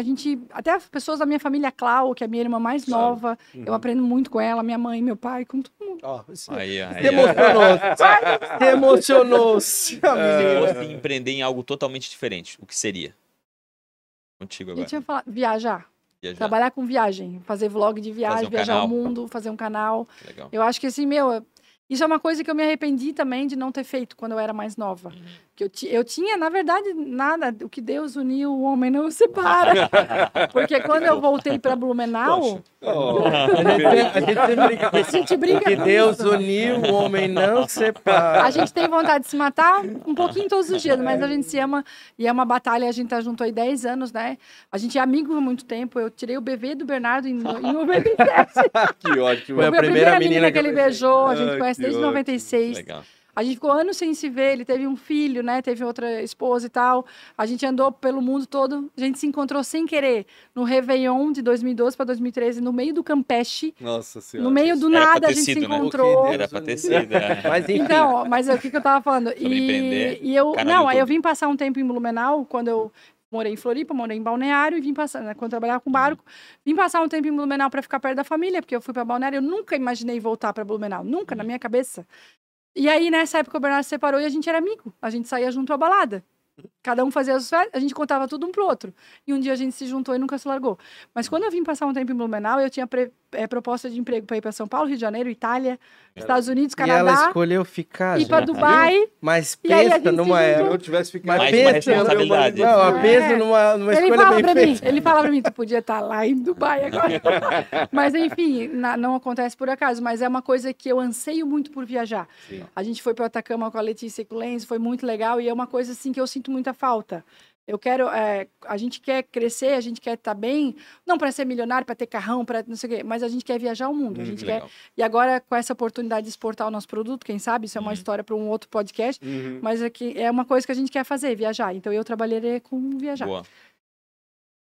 até as pessoas da minha família, a Clau, que é a minha irmã mais nova, eu aprendo muito com ela, minha mãe, meu pai, com todo mundo. Te emocionou. Se fosse empreender em algo totalmente diferente, o que seria? Contigo agora. Eu tinha falado, viajar. Trabalhar com viagem, fazer vlog de viagem, viajar o mundo, fazer um canal. Legal. Eu acho que assim, isso é uma coisa que eu me arrependi também de não ter feito quando eu era mais nova. Que eu tinha, na verdade, nada. O que Deus uniu, o homem não separa. Porque quando eu voltei para Blumenau... A gente brinca que Deus uniu, o homem não separa. A gente tem vontade de se matar um pouquinho todos os dias, mas a gente se ama. E é uma batalha, a gente tá junto há 10 anos, né? A gente é amigo há muito tempo. Eu tirei o bebê do Bernardo em 97. Que ótimo. Foi a primeira menina que ele beijou. A gente conhece desde ótimo. 96. Legal. A gente ficou anos sem se ver, ele teve um filho, né? Teve outra esposa e tal. A gente andou pelo mundo todo. A gente se encontrou sem querer no Réveillon de 2012 para 2013, no meio do Campeche. Nossa Senhora. No meio do nada a gente se encontrou. Era pra ter sido, Mas enfim. Então, mas o que eu tava falando? Sobre empreender, eu vim passar um tempo em Blumenau, quando eu morei em Floripa, morei em Balneário e vim passar, né, quando eu trabalhava com barco, vim passar um tempo em Blumenau para ficar perto da família, porque eu fui para Balneário, eu nunca imaginei voltar para Blumenau, nunca, na minha cabeça. E aí, nessa época, o Bernardo se separou e a gente era amigo, a gente saía junto à balada. Cada um fazia as férias, a gente contava tudo um pro outro. E um dia a gente se juntou e nunca se largou. Mas quando eu vim passar um tempo em Blumenau, eu tinha proposta de emprego para ir para São Paulo, Rio de Janeiro, Itália, Estados Unidos, E ela Canadá, escolheu ficar, ir para gente. Dubai. Mas E aí a pensa gente numa... se juntou. Se eu tivesse ficado... Mas Mais uma pensa, responsabilidade. Não, pensa numa Ele escolha fala bem pra mim, feita. ele fala pra mim, tu podia estar lá em Dubai agora. Mas enfim, não acontece por acaso, mas é uma coisa que eu anseio muito por viajar. Sim. A gente foi para Atacama com a Letícia e com o Lenz, foi muito legal e é uma coisa assim que eu sinto muita falta. Eu quero, a gente quer crescer, a gente quer estar bem, não para ser milionário, para ter carrão, para não sei o quê, mas a gente quer viajar o mundo. A gente quer, Legal. e agora com essa oportunidade de exportar o nosso produto, quem sabe, isso é uma história para um outro podcast, mas é uma coisa que a gente quer fazer, viajar. Então eu trabalharei com viajar. Boa.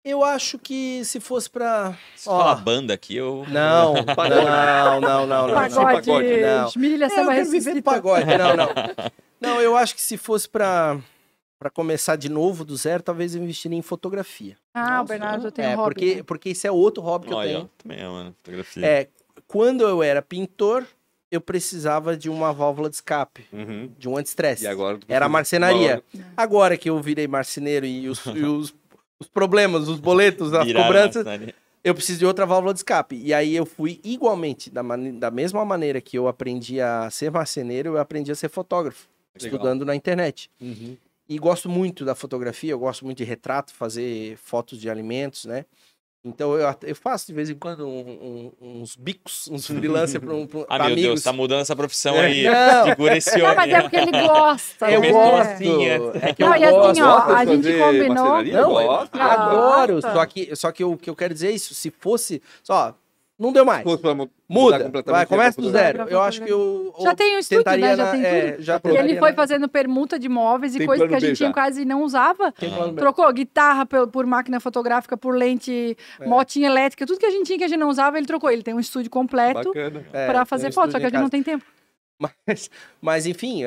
Eu acho que se fosse pra... Se falar banda aqui, eu... Não, não. Pagode, Não. Milha Eu Samba quero viver do Ressuscita. pagode. Não. Não, eu acho que se fosse pra começar de novo, do zero, talvez eu investiria em fotografia. Ah, o Bernardo tem um hobby. porque, porque isso é outro hobby que eu Olha, tenho. também é, mano, fotografia. Quando eu era pintor, eu precisava de uma válvula de escape, de um anti-estresse. E agora... Era a marcenaria. Agora que eu virei marceneiro e os problemas, os boletos, as Viraram cobranças, marcenaria. eu preciso de outra válvula de escape. E aí eu fui igualmente, da mesma maneira que eu aprendi a ser marceneiro, eu aprendi a ser fotógrafo, Legal. estudando na internet. Uhum. E gosto muito da fotografia, eu gosto muito de retrato, fazer fotos de alimentos, né? Então eu faço de vez em quando uns bicos, uns freelancers para Ah, meu amigos. Deus, tá mudando essa profissão É. aí. Não. Segura esse Não, mas homem. é porque ele gosta. Eu Começou gosto. assim, É que eu Não, e assim, gosto. ó, Gosta a de gente fazer combinou. marcenaria? Não, Gosta. adoro. Nossa. Só que o que eu quero dizer é isso. Se fosse. Só, não deu mais. Se fosse pra mudar Muda. completamente, Vai, começa ia do pra zero. fotografia. Eu acho que eu. Já tem um estúdio, tentaria né? Já tem tudo. já E tentaria ele foi na- fazendo permuta de móveis e Tem coisas que a plano B gente tinha já. quase não usava. Tem plano B. Trocou guitarra por máquina fotográfica, por lente, motinha elétrica, tudo que a gente tinha que a gente não usava, ele trocou. Ele tem um estúdio completo Bacana. para fazer tem um foto, só estúdio que a em gente não casa. tem tempo. Mas enfim,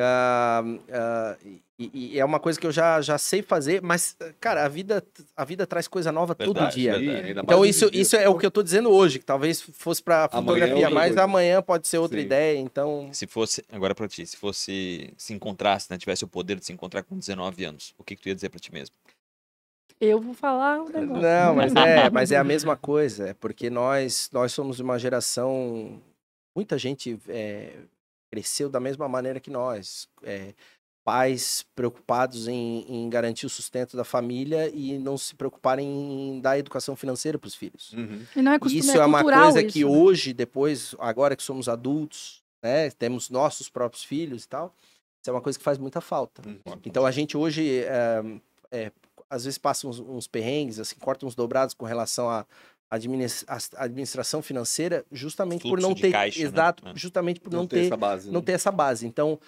e é uma coisa que eu já sei fazer, mas, cara, a vida traz coisa nova todo Verdade, dia. verdade. Sim, ainda mais Então hoje isso, em dia. isso é o que eu tô dizendo hoje, que talvez fosse pra Amanhã é fotografia, outra mas coisa. amanhã pode ser outra Sim. ideia, então... Se fosse, agora pra ti, se fosse, se encontrasse, né, tivesse o poder de se encontrar com 19 anos, o que tu ia dizer pra ti mesmo? Eu vou falar o negócio. Não, mas é a mesma coisa, é porque nós somos uma geração, muita gente cresceu da mesma maneira que nós, pais preocupados em garantir o sustento da família e não se preocuparem em dar educação financeira para os filhos. Uhum. E não é E costume, isso é uma cultural coisa isso, que né? hoje, depois, agora que somos adultos, né, temos nossos próprios filhos e tal, isso é uma coisa que faz muita falta. Então a gente hoje, às vezes passa uns perrengues, assim, corta uns dobrados com relação à administração financeira, justamente por Fluxo não de ter, caixa, né? exato, É. justamente por não ter ter essa base. não né? ter essa base. Então,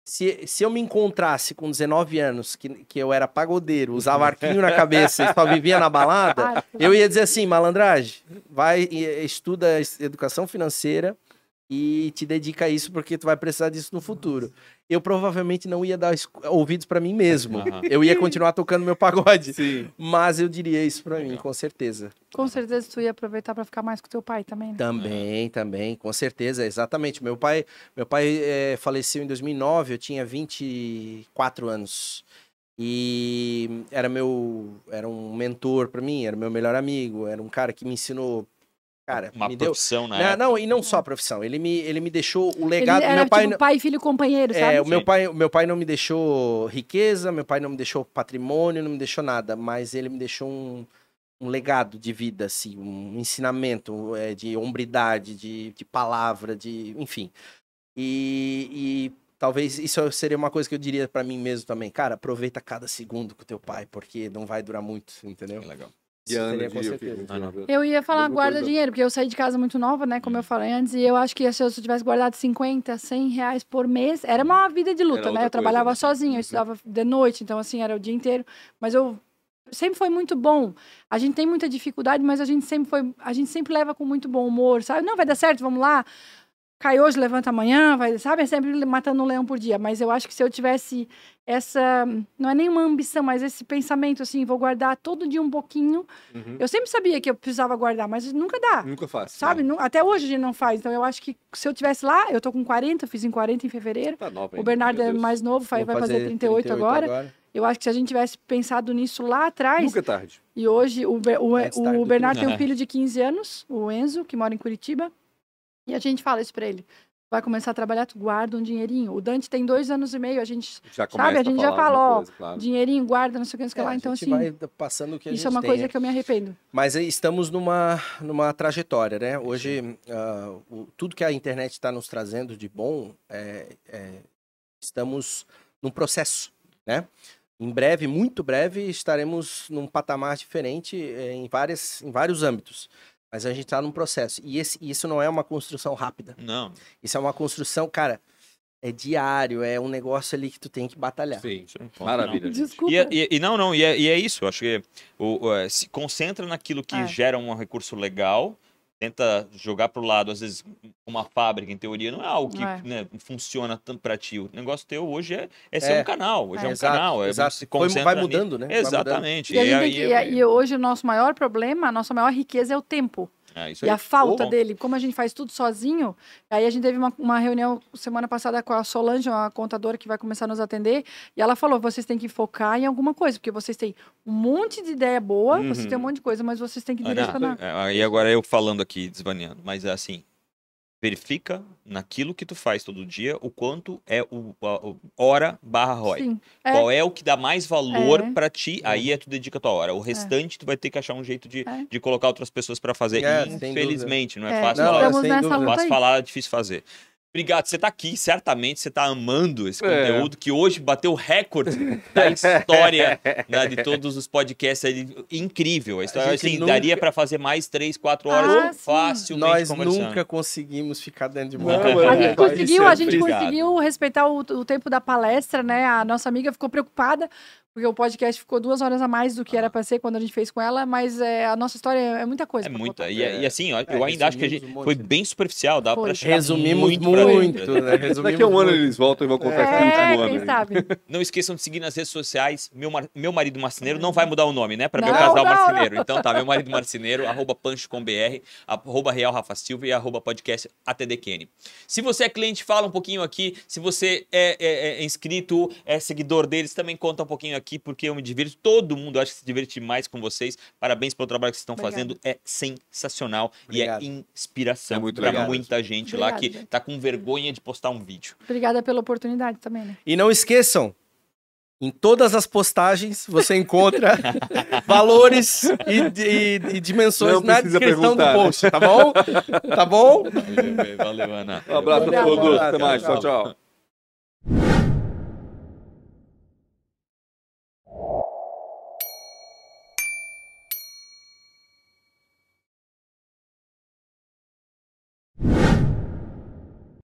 se eu me encontrasse com 19 anos, que eu era pagodeiro, usava arquinho na cabeça e só vivia na balada, eu ia dizer assim, malandragem, vai e estuda educação financeira e te dedica a isso porque tu vai precisar disso no futuro. Eu provavelmente não ia dar ouvidos pra mim mesmo. Aham. Eu ia continuar tocando meu pagode. Sim. Mas eu diria isso pra mim, Legal. com certeza. Com certeza tu ia aproveitar para ficar mais com teu pai também, né? Também, com certeza, exatamente. Meu pai faleceu em 2009, eu tinha 24 anos. E era um mentor pra mim, era meu melhor amigo, era um cara que me ensinou, cara, Uma me deu... profissão, né? Não, e não só a profissão, ele me deixou o Ele legado. era Meu pai, tipo pai, filho, companheiro, sabe? o meu pai não me deixou riqueza, meu pai não me deixou patrimônio, não me deixou nada, mas ele me deixou um legado de vida, assim, um ensinamento de hombridade, de palavra, enfim. E talvez isso seria uma coisa que eu diria pra mim mesmo também. Cara, aproveita cada segundo com teu pai, porque não vai durar muito, entendeu? Legal. E Isso a Ana seria de com filho, certeza. 29 anos. Eu ia falar Mesma guarda coisa. dinheiro, porque eu saí de casa muito nova, né? Como eu falei antes, e eu acho que se eu tivesse guardado 50, 100 reais por mês, era uma vida de luta, Era né? outra Eu trabalhava coisa, né? sozinha, eu estudava de noite, então assim, era o dia inteiro. Mas eu sempre foi muito bom. A gente tem muita dificuldade, mas a gente sempre leva com muito bom humor, sabe? Não, vai dar certo, vamos lá. cai hoje, levanta amanhã, vai, sabe? É sempre matando um leão por dia. Mas eu acho que se eu tivesse não é nenhuma ambição, mas esse pensamento assim, vou guardar todo dia um pouquinho. Eu sempre sabia que eu precisava guardar, mas nunca dá. Nunca faço. Sabe? Até hoje a gente não faz. Então eu acho que se eu tivesse lá, eu tô com 40, fiz em 40 em fevereiro. Tá nova O ainda, Bernardo meu é Deus. mais novo, vai fazer 38 agora. Eu acho que se a gente tivesse pensado nisso lá atrás... Nunca é tarde. E hoje o Bernardo tem um É. filho de 15 anos, o Enzo, que mora em Curitiba. E a gente fala isso pra ele. Vai começar a trabalhar, tu guarda um dinheirinho. O Dante tem 2 anos e meio, a gente Já sabe, a gente já falar falou, alguma ó, coisa, claro. dinheirinho, guarda, não sei o que, não sei o que lá. Então, a gente assim, vai passando o que a isso gente é uma tem, coisa né? que eu me arrependo. Mas aí estamos numa trajetória, né? Hoje, tudo que a internet está nos trazendo de bom, estamos num processo, né? Em breve, muito breve, estaremos num patamar diferente em vários âmbitos. Mas a gente está num processo. E isso não é uma construção rápida. Não. Isso é uma construção, cara, é diário, é um negócio ali que tu tem que batalhar. Sim, Não. maravilha. gente. Desculpa. E é isso. Eu acho que se concentra naquilo que É. gera um recurso legal, tenta jogar pro lado, às vezes, uma fábrica, em teoria, não é algo que É. né, funciona tanto para ti. O negócio teu hoje é ser um canal. Hoje é um Exato, canal. exato. Se concentra Vai nisso. mudando, né? Vai Exatamente. E, a gente tem que- e hoje o nosso maior problema, a nossa maior riqueza é o tempo. isso E aí. a falta Bom. dele, como a gente faz tudo sozinho, aí a gente teve uma reunião semana passada com a Solange, uma contadora que vai começar a nos atender, e ela falou, vocês têm que focar em alguma coisa, porque vocês têm um monte de ideia boa, vocês têm um monte de coisa, mas vocês têm que direcionar. Aí agora eu falando aqui, desvaneando, mas assim, verifica naquilo que tu faz todo dia o quanto é o hora/ROI. Sim. Qual é o que dá mais valor É. pra ti, aí tu dedica a tua hora. O restante tu vai ter que achar um jeito de colocar outras pessoas pra fazer. Sem Infelizmente, não é É, fácil Não, falar. estamos sem nessa dúvida. luta Fácil aí. falar, é difícil fazer. Obrigado, você tá aqui, certamente você tá amando esse É. conteúdo, que hoje bateu o recorde da história né, de todos os podcasts. Incrível. A história, gente assim, nunca- daria pra fazer mais 3, 4 horas sim. facilmente Nós conversando. nunca conseguimos ficar dentro de Não, uma... é. A gente Vai conseguiu, ser a gente obrigado. conseguiu respeitar o tempo da palestra, né? A nossa amiga ficou preocupada, porque o podcast ficou 2 horas a mais do que era pra ser quando a gente fez com ela, mas a nossa história é muita coisa. É pra muita. contar. E assim, ó, eu ainda acho que a gente resumimos um foi monte, né? bem superficial, dá Foi. pra chegar Resumimos muito, pra muito, dentro. né? Resumimos Daqui a um ano muito. eles voltam e vão contar esse último ano. Quem aí. sabe? Não esqueçam de seguir nas redes sociais. Meu marido marceneiro não vai mudar o nome, né? Pra meu Não, casal não, marceneiro. Então tá, meu marido marceneiro, @pancho.com.br, @Real Rafa Silva e @podcast ATDQN. Se você é cliente, fala um pouquinho aqui. Se você é inscrito, é seguidor deles, também conta um pouquinho aqui, porque eu me divirto. Todo mundo acho que se diverte mais com vocês. Parabéns pelo trabalho que vocês estão Obrigada. fazendo. É sensacional Obrigado. e é inspiração É muito pra legal. muita gente lá Obrigada, que gente. tá com vergonha de postar um vídeo. Obrigada pela oportunidade também, né? E não esqueçam, em todas as postagens você encontra valores e dimensões Não na precisa descrição do perguntar, né? post, tá bom? Tá bom? Valeu, Ana. Um abraço a Obrigado. todos. Até mais. Tchau, Tchau, tchau.